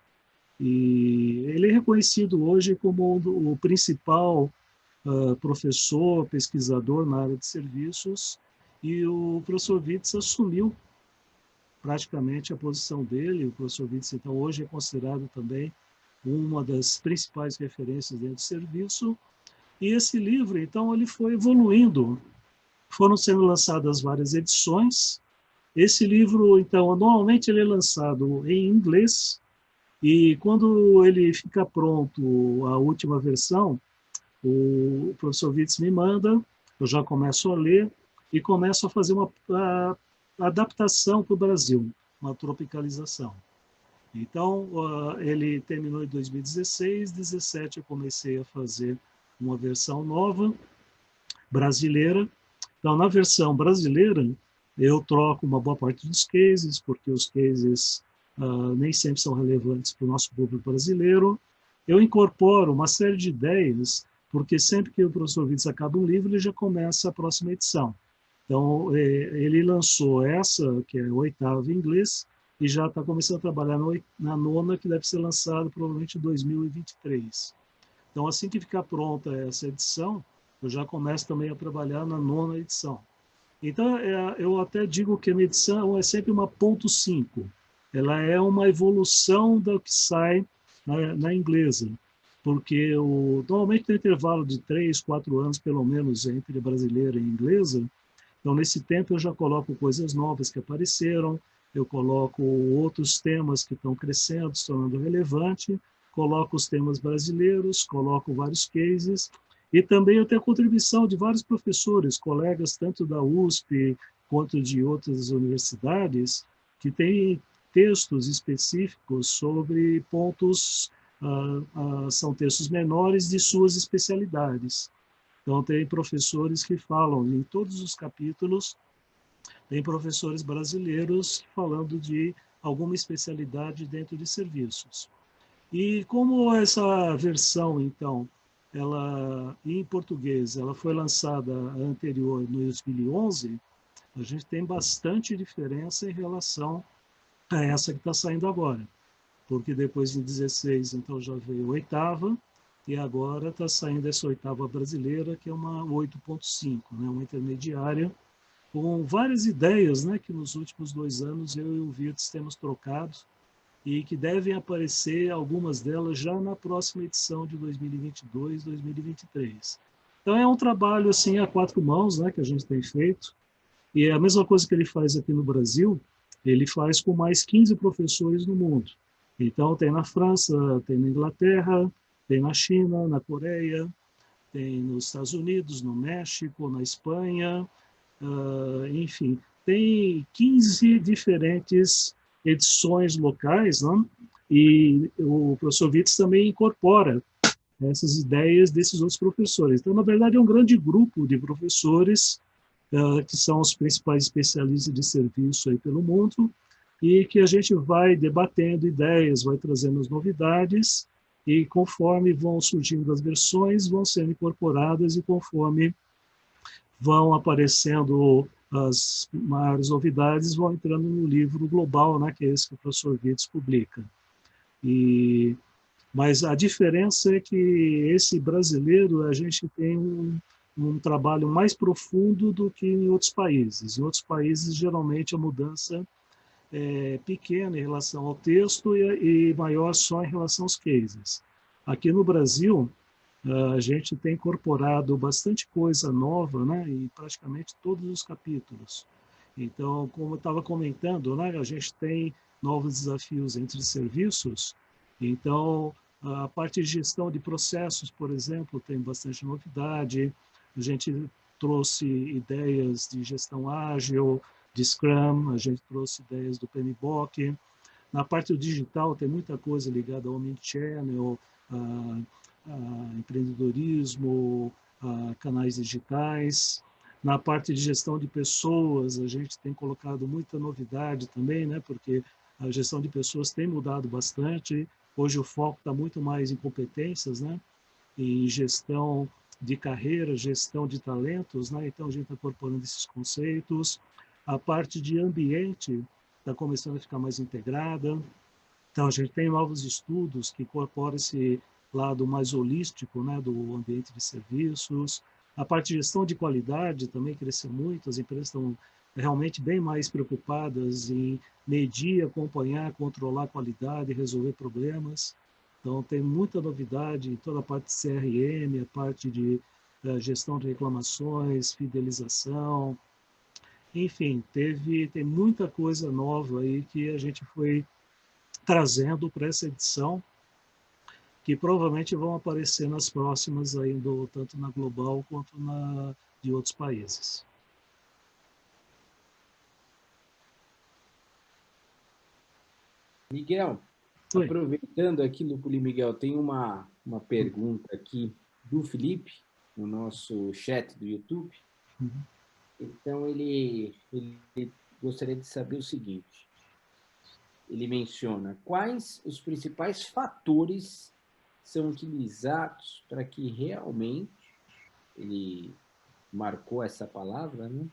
E ele é reconhecido hoje como o principal professor, pesquisador na área de serviços. E o professor Witz assumiu praticamente a posição dele. O professor Witz, então, hoje é considerado também uma das principais referências dentro do serviço. E esse livro, então, ele foi evoluindo. Foram sendo lançadas várias edições. Esse livro, então, normalmente ele é lançado em inglês, e quando ele fica pronto, a última versão, o professor Witz me manda, eu já começo a ler e começo a fazer uma adaptação para o Brasil, uma tropicalização. Então, ele terminou em 2016, 2017 eu comecei a fazer uma versão nova, brasileira. Então, na versão brasileira, eu troco uma boa parte dos cases, porque os cases nem sempre são relevantes para o nosso público brasileiro. Eu incorporo uma série de ideias, porque sempre que o professor Witz acaba um livro, ele já começa a próxima edição. Então, ele lançou essa, que é a 8ª em inglês, e já está começando a trabalhar na 9ª, que deve ser lançada provavelmente em 2023. Então, assim que ficar pronta essa edição, eu já começo também a trabalhar na 9ª edição. Então, eu até digo que a minha edição é sempre uma .5. Ela é uma evolução do que sai na inglesa, porque normalmente tem um intervalo de 3, 4 anos, pelo menos, entre a brasileira e a inglesa. Então, nesse tempo, eu já coloco coisas novas que apareceram, eu coloco outros temas que estão crescendo, se tornando relevante, coloco os temas brasileiros, coloco vários cases, e também eu tenho a contribuição de vários professores, colegas tanto da USP quanto de outras universidades, que têm textos específicos sobre pontos, são textos menores de suas especialidades. Então, tem professores que falam em todos os capítulos, tem professores brasileiros falando de alguma especialidade dentro de serviços. E como essa versão, então, ela em português, ela foi lançada anterior no 2011, a gente tem bastante diferença em relação a essa que está saindo agora. Porque depois em 16, então, já veio a 8ª, e agora está saindo essa 8ª brasileira, que é uma 8.5, né, uma intermediária, com várias ideias, né, que nos últimos 2 anos eu e o Witz temos trocado, e que devem aparecer, algumas delas, já na próxima edição de 2022, 2023. Então, é um trabalho assim, a 4 mãos, né, que a gente tem feito, e é a mesma coisa que ele faz aqui no Brasil, ele faz com mais 15 professores no mundo. Então, tem na França, tem na Inglaterra, tem na China, na Coreia, tem nos Estados Unidos, no México, na Espanha, enfim, tem 15 diferentes edições locais, né? E o professor Witz também incorpora essas ideias desses outros professores. Então, na verdade, é um grande grupo de professores que são os principais especialistas de serviço aí pelo mundo, e que a gente vai debatendo ideias, vai trazendo as novidades, e conforme vão surgindo as versões, vão sendo incorporadas, e conforme vão aparecendo as maiores novidades, vão entrando no livro global, né, que é esse que o professor Witz publica. Mas a diferença é que esse brasileiro, a gente tem um trabalho mais profundo do que em outros países. Em outros países, geralmente, a mudança é pequena em relação ao texto e maior só em relação aos cases. Aqui no Brasil, a gente tem incorporado bastante coisa nova, né, em praticamente todos os capítulos. Então, como eu estava comentando, né, a gente tem novos desafios entre serviços. Então, a parte de gestão de processos, por exemplo, tem bastante novidade. A gente trouxe ideias de gestão ágil, de Scrum, a gente trouxe ideias do PMBOK. Na parte do digital tem muita coisa ligada ao omnichannel, a empreendedorismo, a canais digitais. Na parte de gestão de pessoas, a gente tem colocado muita novidade também, né? Porque a gestão de pessoas tem mudado bastante. Hoje o foco está muito mais em competências, né? Em gestão de carreira, gestão de talentos, né? Então a gente está incorporando esses conceitos. A parte de ambiente está começando a ficar mais integrada. Então a gente tem novos estudos que incorporam esse lado mais holístico, né, do ambiente de serviços. A parte de gestão de qualidade também cresceu muito, as empresas estão realmente bem mais preocupadas em medir, acompanhar, controlar a qualidade, resolver problemas. Então, tem muita novidade em toda a parte de CRM, a parte de gestão de reclamações, fidelização. Enfim, tem muita coisa nova aí que a gente foi trazendo para essa edição, que provavelmente vão aparecer nas próximas, aí, tanto na Global quanto de outros países. Miguel, oi. Aproveitando aqui, Lupoli Miguel, tem uma pergunta aqui do Felipe, no nosso chat do YouTube. Uhum. Então, ele gostaria de saber o seguinte. Ele menciona quais os principais fatores são utilizados para que realmente, ele marcou essa palavra, né?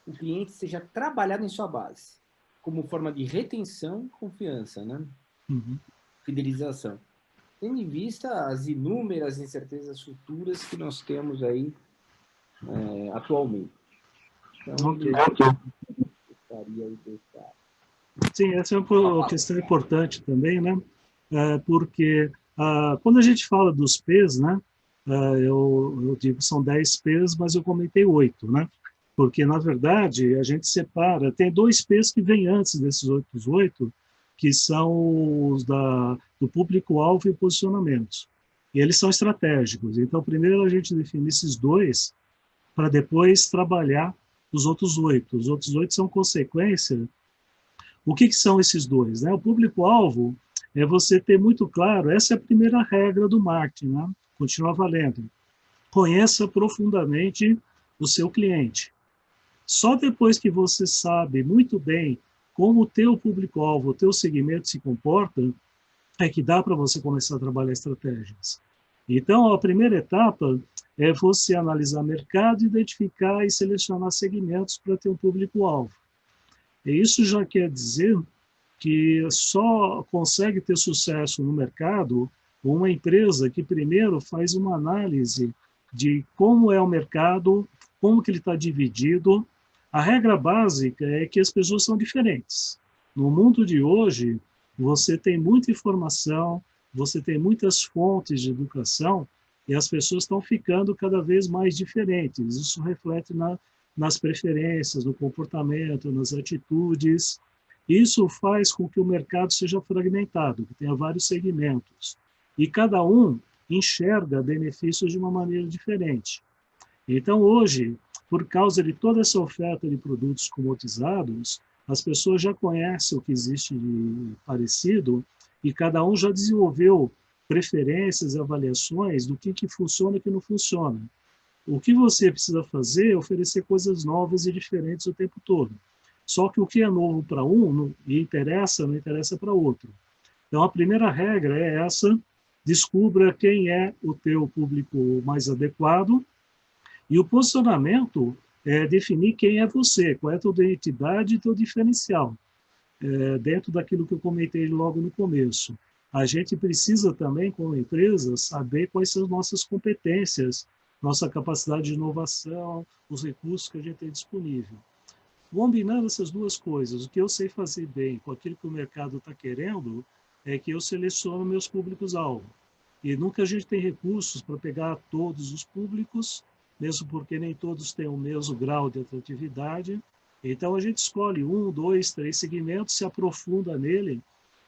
O cliente seja trabalhado em sua base, como forma de retenção e confiança, né? Uhum. Fidelização. Tendo em vista as inúmeras incertezas futuras que nós temos aí atualmente. Então, okay. Sim, essa é uma questão importante também, né? Porque quando a gente fala dos P's, né? Eu digo que são 10 P's, mas eu comentei 8, né? Porque, na verdade, a gente separa, tem 2 P's que vêm antes desses outros 8, que são os do público-alvo e posicionamento. E eles são estratégicos. Então, primeiro a gente define esses 2, para depois trabalhar os outros 8. Os outros 8 são consequência. O que são esses 2? Né? O público-alvo é você ter muito claro, essa é a primeira regra do marketing, né? Continua valendo. Conheça profundamente o seu cliente. Só depois que você sabe muito bem como o teu público-alvo, o teu segmento se comporta, é que dá para você começar a trabalhar estratégias. Então, a primeira etapa é você analisar mercado, identificar e selecionar segmentos para ter um público-alvo. E isso já quer dizer que só consegue ter sucesso no mercado uma empresa que primeiro faz uma análise de como é o mercado, como que ele está dividido. A regra básica é que as pessoas são diferentes. No mundo de hoje, você tem muita informação, você tem muitas fontes de educação e as pessoas estão ficando cada vez mais diferentes. Isso reflete nas preferências, no comportamento, nas atitudes. Isso faz com que o mercado seja fragmentado, que tenha vários segmentos. E cada um enxerga benefícios de uma maneira diferente. Então, hoje, por causa de toda essa oferta de produtos commodizados, as pessoas já conhecem o que existe de parecido e cada um já desenvolveu preferências e avaliações do que funciona e o que não funciona. O que você precisa fazer é oferecer coisas novas e diferentes o tempo todo. Só que o que é novo para um não interessa para outro. Então, a primeira regra é essa: descubra quem é o teu público mais adequado. E o posicionamento é definir quem é você, qual é a tua identidade e teu diferencial. Dentro daquilo que eu comentei logo no começo. A gente precisa também, como empresa, saber quais são as nossas competências, nossa capacidade de inovação, os recursos que a gente tem disponível. Combinando essas duas coisas, o que eu sei fazer bem com aquilo que o mercado está querendo, é que eu seleciono meus públicos-alvo. E nunca a gente tem recursos para pegar todos os públicos, mesmo porque nem todos têm o mesmo grau de atratividade. Então, a gente escolhe 1, 2, 3 segmentos, se aprofunda nele.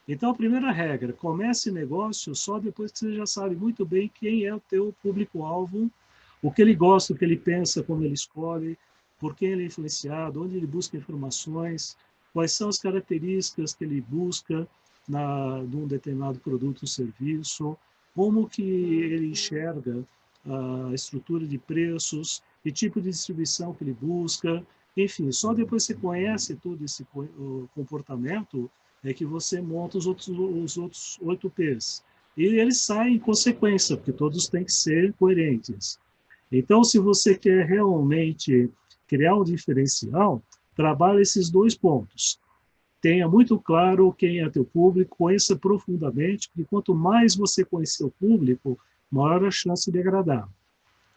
Então, a primeira regra, comece negócio só depois que você já sabe muito bem quem é o teu público-alvo, o que ele gosta, o que ele pensa, como ele escolhe, por quem ele é influenciado, onde ele busca informações. quais são as características que ele busca num determinado produto ou serviço, como que ele enxerga a estrutura de preços, que tipo de distribuição que ele busca, enfim, só depois que você conhece todo esse comportamento é que você monta os outros 8 P's. E eles saem em consequência, porque todos têm que ser coerentes. Então, se você quer realmente criar um diferencial, trabalhe esses 2 pontos. Tenha muito claro quem é teu público, conheça profundamente, porque quanto mais você conhecer o público, maior a chance de agradar.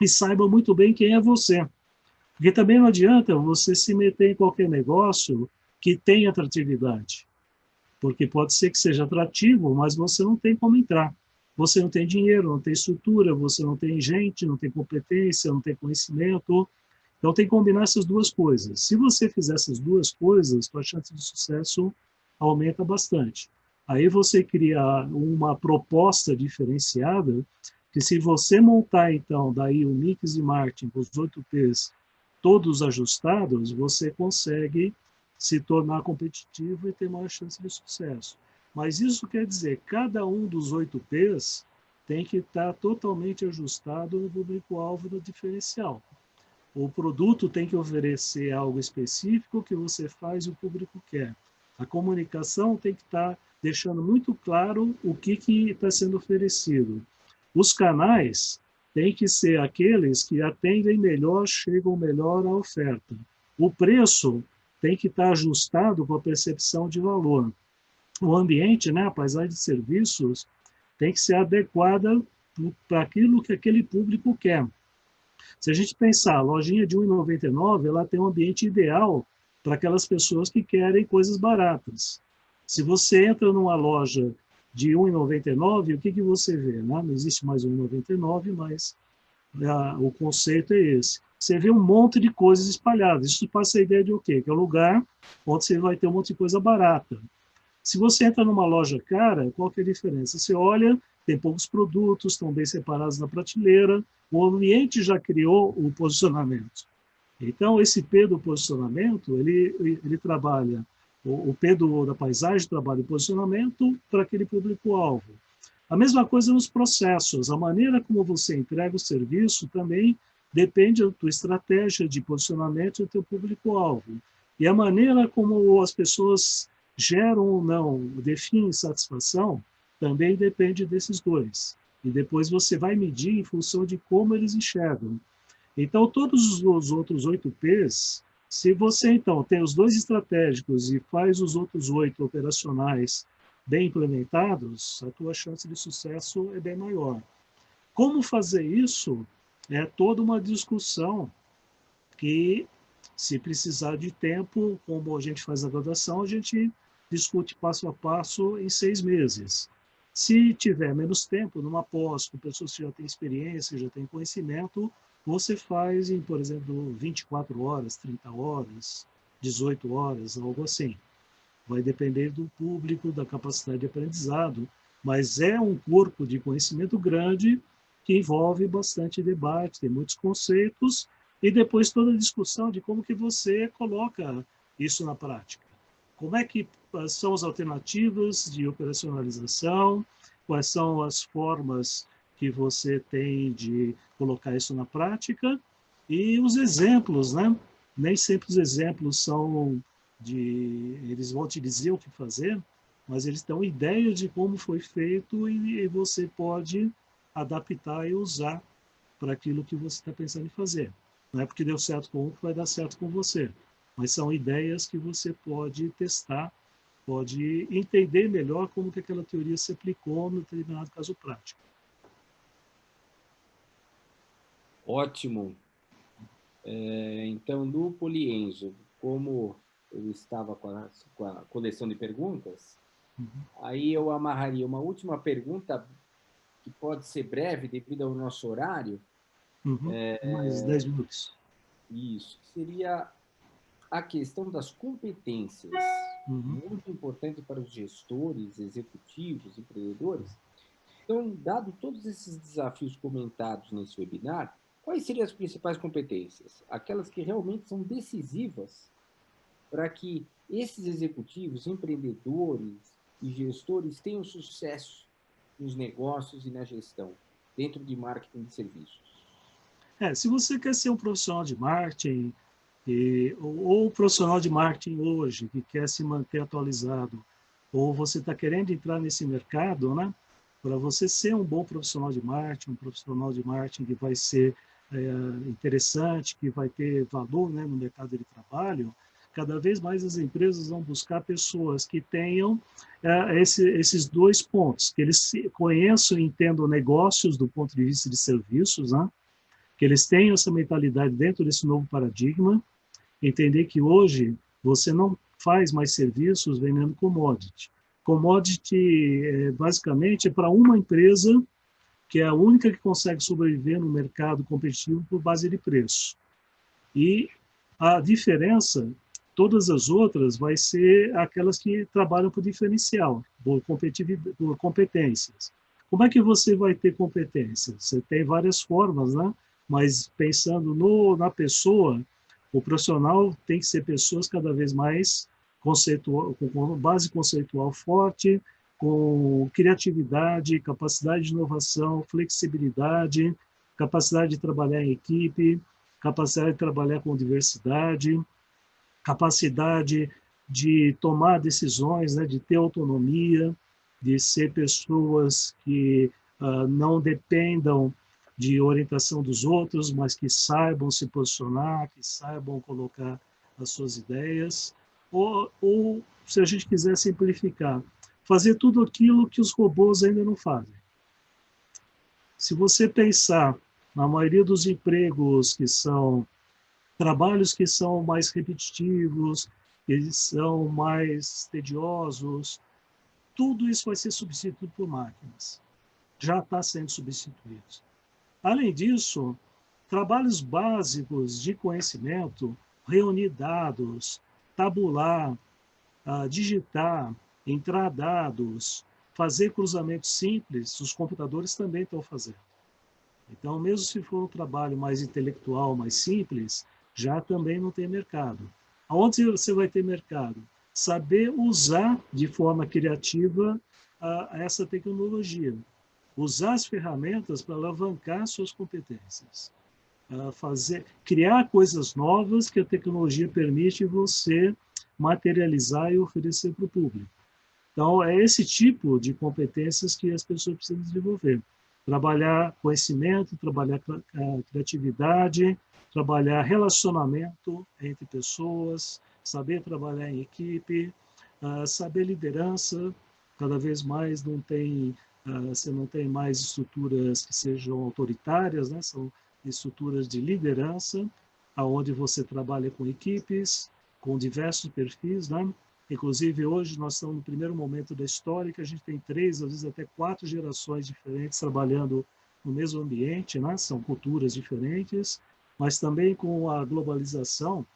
E saiba muito bem quem é você. Porque também não adianta você se meter em qualquer negócio que tenha atratividade. Porque pode ser que seja atrativo, mas você não tem como entrar. Você não tem dinheiro, não tem estrutura, você não tem gente, não tem competência, não tem conhecimento. Então tem que combinar essas 2 coisas. Se você fizer essas 2 coisas, sua chance de sucesso aumenta bastante. Aí você cria uma proposta diferenciada, que se você montar, então, daí o mix de marketing com os 8 P's todos ajustados, você consegue se tornar competitivo e ter maior chance de sucesso. Mas isso quer dizer, cada um dos 8 P's tem que estar totalmente ajustado no público-alvo do diferencial. O produto tem que oferecer algo específico que você faz e o público quer. A comunicação tem que estar deixando muito claro o que está sendo oferecido. Os canais têm que ser aqueles que atendem melhor, chegam melhor à oferta. O preço tem que estar ajustado com a percepção de valor. O ambiente, né, a paisagem de serviços, tem que ser adequada para aquilo que aquele público quer. Se a gente pensar, a lojinha de R$ 1,99, ela tem um ambiente ideal para aquelas pessoas que querem coisas baratas. Se você entra numa loja de R$ 1,99, o que você vê? Né? Não existe mais R$ 1,99, mas o conceito é esse. Você vê um monte de coisas espalhadas. Isso passa a ideia de o quê? Que é um lugar onde você vai ter um monte de coisa barata. Se você entra numa loja cara, qual que é a diferença? Você olha, tem poucos produtos, estão bem separados na prateleira, o ambiente já criou o posicionamento. Então, esse P do posicionamento, ele trabalha, o P da paisagem trabalha o posicionamento para aquele público-alvo. A mesma coisa nos processos, a maneira como você entrega o serviço também depende da tua estratégia de posicionamento do teu público-alvo. E a maneira como as pessoas geram ou não, definem satisfação, também depende desses 2. E depois você vai medir em função de como eles enxergam. Então, todos os outros 8 P's, se você, então, tem os 2 estratégicos e faz os outros 8 operacionais bem implementados, a tua chance de sucesso é bem maior. Como fazer isso é toda uma discussão que, se precisar de tempo, como a gente faz a graduação, a gente discute passo a passo em 6 meses. Se tiver menos tempo, numa pós, com pessoas que já têm experiência, já têm conhecimento, você faz em, por exemplo, 24 horas, 30 horas, 18 horas, algo assim. Vai depender do público, da capacidade de aprendizado, mas é um corpo de conhecimento grande que envolve bastante debate, tem muitos conceitos, e depois toda a discussão de como que você coloca isso na prática. Como é que são as alternativas de operacionalização, quais são as formas que você tem de colocar isso na prática, e os exemplos, né? Nem sempre os exemplos são eles vão te dizer o que fazer, mas eles dão ideia de como foi feito e você pode adaptar e usar para aquilo que você está pensando em fazer. Não é porque deu certo com um que vai dar certo com você, mas são ideias que você pode testar, pode entender melhor como que aquela teoria se aplicou no determinado caso prático. Ótimo. Então, Lúpulo e Enzo, como eu estava com a coleção de perguntas, aí eu amarraria uma última pergunta, que pode ser breve devido ao nosso horário. Mais 10 minutos. Isso, que seria a questão das competências, muito importante para os gestores, executivos, empreendedores. Então, dado todos esses desafios comentados nesse webinar, quais seriam as principais competências? Aquelas que realmente são decisivas para que esses executivos, empreendedores e gestores tenham sucesso nos negócios e na gestão, dentro de marketing de serviços? Se você quer ser um profissional de marketing, ou profissional de marketing hoje, que quer se manter atualizado, ou você está querendo entrar nesse mercado, né? Para você ser um bom profissional de marketing, um profissional de marketing que vai ser interessante, que vai ter valor, né, no mercado de trabalho, cada vez mais as empresas vão buscar pessoas que tenham esses dois pontos, que eles conheçam e entendam negócios do ponto de vista de serviços, né? Que eles tenham essa mentalidade dentro desse novo paradigma, entender que hoje você não faz mais serviços vendendo commodity. Commodity, basicamente, é para uma empresa que é a única que consegue sobreviver no mercado competitivo por base de preço. E a diferença, todas as outras, vai ser aquelas que trabalham por diferencial, por competências. Como é que você vai ter competências? Você tem várias formas, né? Mas pensando na pessoa, o profissional tem que ser pessoas cada vez mais conceitual, com base conceitual forte, com criatividade, capacidade de inovação, flexibilidade, capacidade de trabalhar em equipe, capacidade de trabalhar com diversidade, capacidade de tomar decisões, né, de ter autonomia, de ser pessoas que não dependam de orientação dos outros, mas que saibam se posicionar, que saibam colocar as suas ideias, ou se a gente quiser simplificar, fazer tudo aquilo que os robôs ainda não fazem. Se você pensar na maioria dos empregos que são trabalhos que são mais repetitivos, eles são mais tediosos, tudo isso vai ser substituído por máquinas. Já está sendo substituído. Além disso, trabalhos básicos de conhecimento, reunir dados, tabular, digitar, entrar dados, fazer cruzamentos simples, os computadores também estão fazendo. Então, mesmo se for um trabalho mais intelectual, mais simples, já também não tem mercado. Aonde você vai ter mercado? Saber usar de forma criativa essa tecnologia. Usar as ferramentas para alavancar suas competências. Criar coisas novas que a tecnologia permite você materializar e oferecer para o público. Então, é esse tipo de competências que as pessoas precisam desenvolver. Trabalhar conhecimento, trabalhar criatividade, trabalhar relacionamento entre pessoas, saber trabalhar em equipe, saber liderança. Cada vez mais você não tem mais estruturas que sejam autoritárias, né? São estruturas de liderança, onde você trabalha com equipes, com diversos perfis, né? Inclusive, hoje, nós estamos no primeiro momento da história que a gente tem 3, às vezes até 4 gerações diferentes trabalhando no mesmo ambiente, né? São culturas diferentes, mas também com a globalização,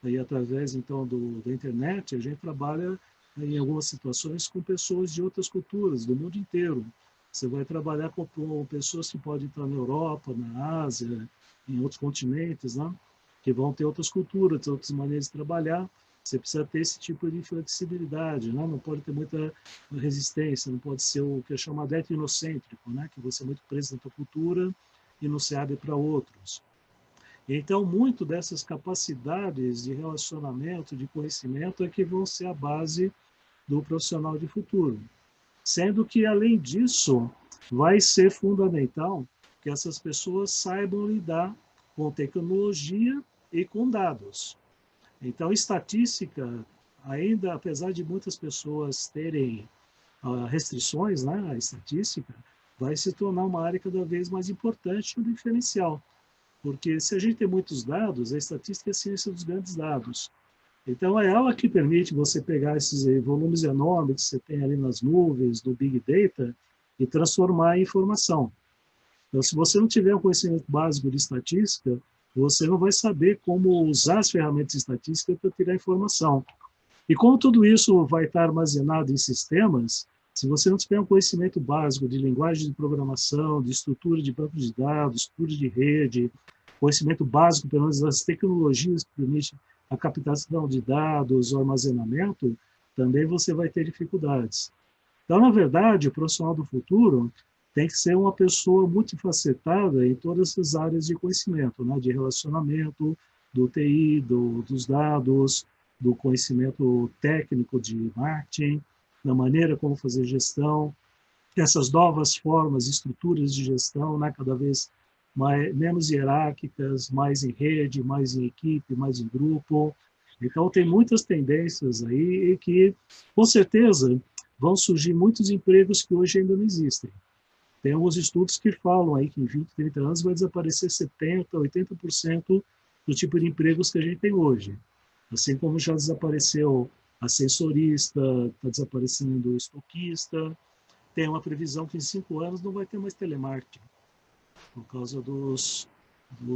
e através, então, da internet, a gente trabalha, em algumas situações, com pessoas de outras culturas, do mundo inteiro. Você vai trabalhar com pessoas que podem estar na Europa, na Ásia, em outros continentes, né? Que vão ter outras culturas, outras maneiras de trabalhar. Você precisa ter esse tipo de flexibilidade, né? Não pode ter muita resistência, não pode ser o que é chamado etnocêntrico, né? Que você é muito preso na sua cultura e não se abre para outros. Então, muito dessas capacidades de relacionamento, de conhecimento, é que vão ser a base do profissional de futuro. Sendo que, além disso, vai ser fundamental que essas pessoas saibam lidar com tecnologia e com dados. Então, estatística, ainda, apesar de muitas pessoas terem restrições, né, a estatística vai se tornar uma área cada vez mais importante no diferencial. Porque se a gente tem muitos dados, a estatística é a ciência dos grandes dados. Então, é ela que permite você pegar esses volumes enormes que você tem ali nas nuvens, do Big Data, e transformar em informação. Então, se você não tiver um conhecimento básico de estatística, você não vai saber como usar as ferramentas estatísticas para tirar informação. E como tudo isso vai estar armazenado em sistemas, se você não tiver um conhecimento básico de linguagem de programação, de estrutura de banco de dados, estrutura de rede, conhecimento básico, pelo menos, das tecnologias que permitem a captação de dados, o armazenamento, também você vai ter dificuldades. Então, na verdade, o profissional do futuro tem que ser uma pessoa multifacetada em todas essas áreas de conhecimento, né? De relacionamento, do TI, dos dados, do conhecimento técnico de marketing, da maneira como fazer gestão, essas novas formas, estruturas de gestão, né? Cada vez menos hierárquicas, mais em rede, mais em equipe, mais em grupo. Então, tem muitas tendências aí e que, com certeza, vão surgir muitos empregos que hoje ainda não existem. Tem alguns estudos que falam aí que em 20, 30 anos vai desaparecer 70%, 80% do tipo de empregos que a gente tem hoje. Assim como já desapareceu ascensorista, está desaparecendo o estoquista, tem uma previsão que em 5 anos não vai ter mais telemarketing, por causa dos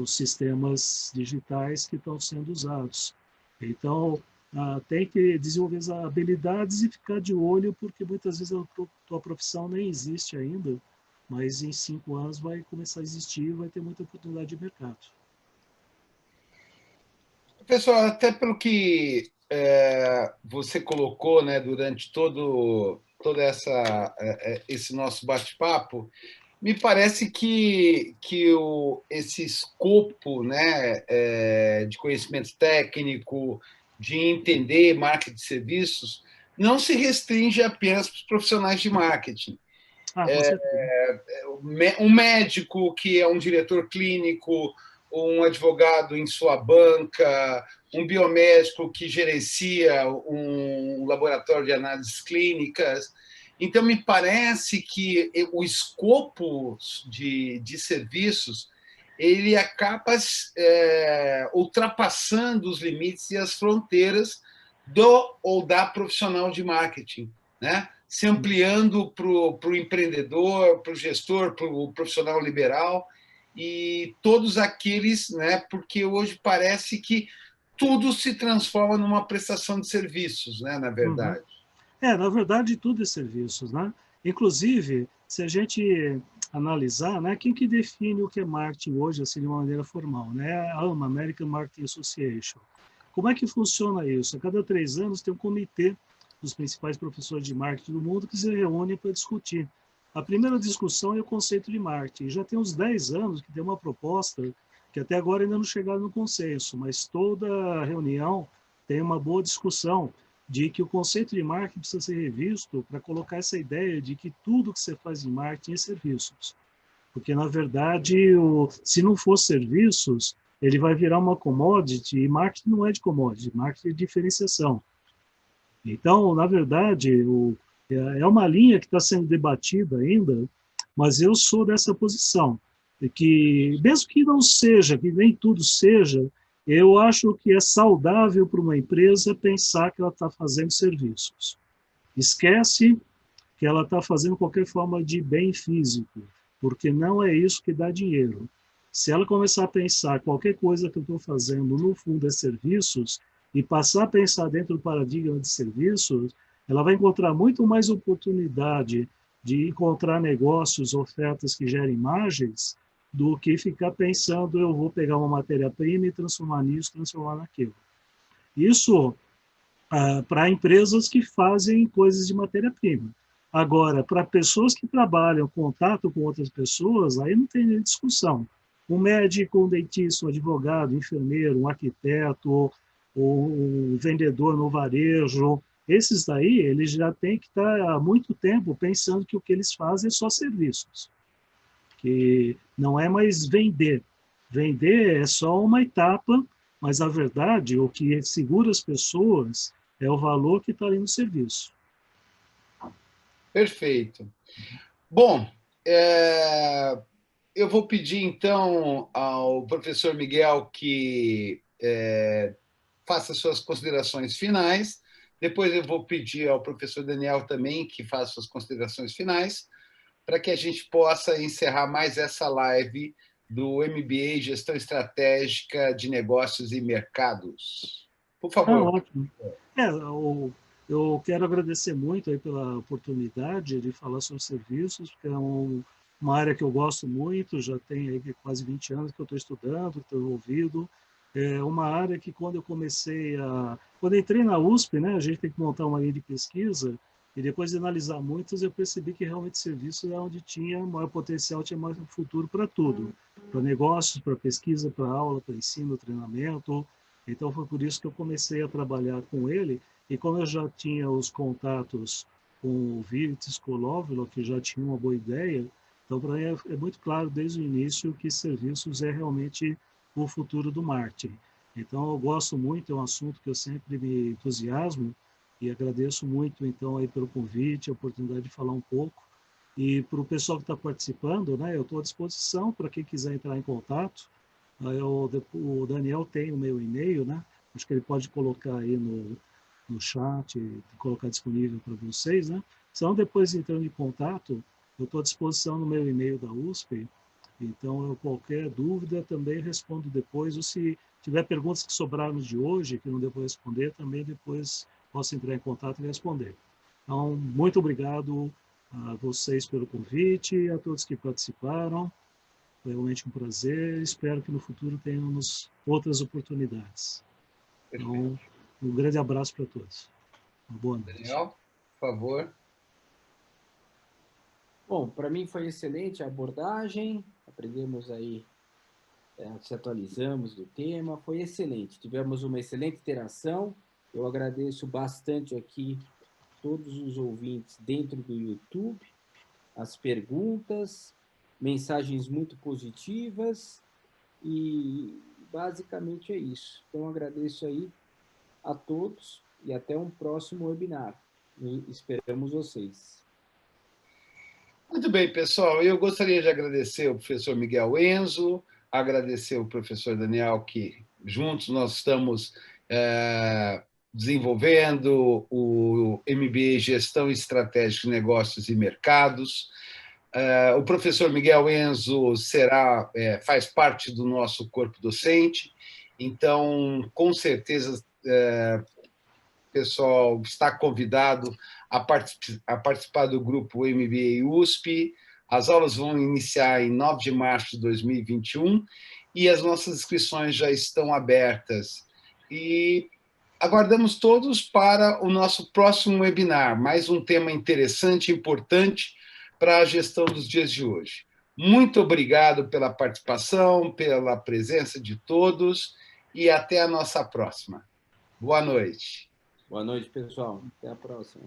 sistemas digitais que estão sendo usados. Então, tem que desenvolver as habilidades e ficar de olho, porque muitas vezes a tua profissão nem existe ainda, mas em 5 anos vai começar a existir e vai ter muita oportunidade de mercado. Pessoal, até pelo que você colocou, né, durante todo esse nosso bate-papo, me parece que esse escopo, né, de conhecimento técnico, de entender marketing de serviços, não se restringe apenas para os profissionais de marketing. Com certeza. Um médico que é um diretor clínico, um advogado em sua banca, um biomédico que gerencia um laboratório de análises clínicas. Então, me parece que o escopo de serviços ele acaba ultrapassando os limites e as fronteiras do ou da profissional de marketing, né? Se ampliando para o empreendedor, para o gestor, para o profissional liberal e todos aqueles, né? Porque hoje parece que tudo se transforma numa prestação de serviços, né? Na verdade. Na verdade, tudo é serviços, né? Inclusive, se a gente analisar, né, quem que define o que é marketing hoje, assim, de uma maneira formal, né? A AMA, American Marketing Association. Como é que funciona isso? A cada 3 anos tem um comitê dos principais professores de marketing do mundo que se reúnem para discutir. A primeira discussão é o conceito de marketing. Já tem uns 10 anos que tem uma proposta que até agora ainda não chegaram no consenso, mas toda reunião tem uma boa discussão de que o conceito de marketing precisa ser revisto para colocar essa ideia de que tudo que você faz em marketing é serviços. Porque, na verdade, se não for serviços, ele vai virar uma commodity, e marketing não é de commodity, marketing é de diferenciação. Então, na verdade, é uma linha que está sendo debatida ainda, mas eu sou dessa posição, de que, mesmo que não seja, que nem tudo seja, eu acho que é saudável para uma empresa pensar que ela está fazendo serviços. Esquece que ela está fazendo qualquer forma de bem físico, porque não é isso que dá dinheiro. Se ela começar a pensar qualquer coisa que eu estou fazendo no fundo é serviços e passar a pensar dentro do paradigma de serviços, ela vai encontrar muito mais oportunidade de encontrar negócios, ofertas que gerem margens, do que ficar pensando, eu vou pegar uma matéria-prima e transformar nisso, transformar naquilo. Isso para empresas que fazem coisas de matéria-prima. Agora, para pessoas que trabalham contato com outras pessoas, aí não tem nem discussão. Um médico, um dentista, um advogado, um enfermeiro, um arquiteto, um vendedor no varejo, esses daí, eles já têm que estar há muito tempo pensando que o que eles fazem é só serviços. Que não é mais vender. Vender é só uma etapa, mas, na verdade, o que segura as pessoas é o valor que está ali no serviço. Perfeito. Bom, eu vou pedir, então, ao professor Miguel que faça suas considerações finais. Depois eu vou pedir ao professor Daniel também que faça suas considerações finais, para que a gente possa encerrar mais essa live do MBA Gestão Estratégica de Negócios e Mercados. Por favor. Ótimo. Eu quero agradecer muito aí pela oportunidade de falar sobre serviços, porque é uma área que eu gosto muito, já tem aí quase 20 anos que eu estou estudando, estou envolvido. é uma área que quando quando eu entrei na USP, né, a gente tem que montar uma linha de pesquisa, e depois de analisar muitas, eu percebi que realmente serviço é onde tinha maior potencial, tinha mais futuro para tudo, para negócios, para pesquisa, para aula, para ensino, treinamento. Então foi por isso que eu comecei a trabalhar com ele, e como eu já tinha os contatos com o Virtus, com o Lovelo, que já tinha uma boa ideia, então para mim é muito claro desde o início que serviços é realmente o futuro do marketing. Então eu gosto muito, é um assunto que eu sempre me entusiasmo, e agradeço muito então aí pelo convite, a oportunidade de falar um pouco. E para o pessoal que está participando, né, eu estou à disposição para quem quiser entrar em contato. O Daniel tem o meu e-mail, né? Acho que ele pode colocar aí no chat, colocar disponível para vocês, né? Então, depois entrando em contato, eu estou à disposição no meu e-mail da USP. Então, qualquer dúvida também respondo depois, ou se tiver perguntas que sobraram de hoje, que não deu para responder, também depois posso entrar em contato e responder. Então, muito obrigado a vocês pelo convite, a todos que participaram. Foi realmente um prazer. Espero que no futuro tenhamos outras oportunidades. Então, um grande abraço para todos. Uma boa noite. Daniel, por favor. Bom, para mim foi excelente a abordagem. Aprendemos aí, se atualizamos do tema. Foi excelente. Tivemos uma excelente interação. Eu agradeço bastante aqui todos os ouvintes dentro do YouTube, as perguntas, mensagens muito positivas e basicamente é isso. Então agradeço aí a todos e até um próximo webinar. Esperamos vocês. Muito bem, pessoal. Eu gostaria de agradecer ao professor Miguel Enzo, agradecer ao professor Daniel, que juntos nós estamos desenvolvendo o MBA Gestão Estratégica de Negócios e Mercados. O professor Miguel Enzo faz parte do nosso corpo docente, então, com certeza, o pessoal está convidado a participar do grupo MBA USP. As aulas vão iniciar em 9 de março de 2021 e as nossas inscrições já estão abertas. E aguardamos todos para o nosso próximo webinar, mais um tema interessante e importante para a gestão dos dias de hoje. Muito obrigado pela participação, pela presença de todos e até a nossa próxima. Boa noite. Boa noite, pessoal. Até a próxima.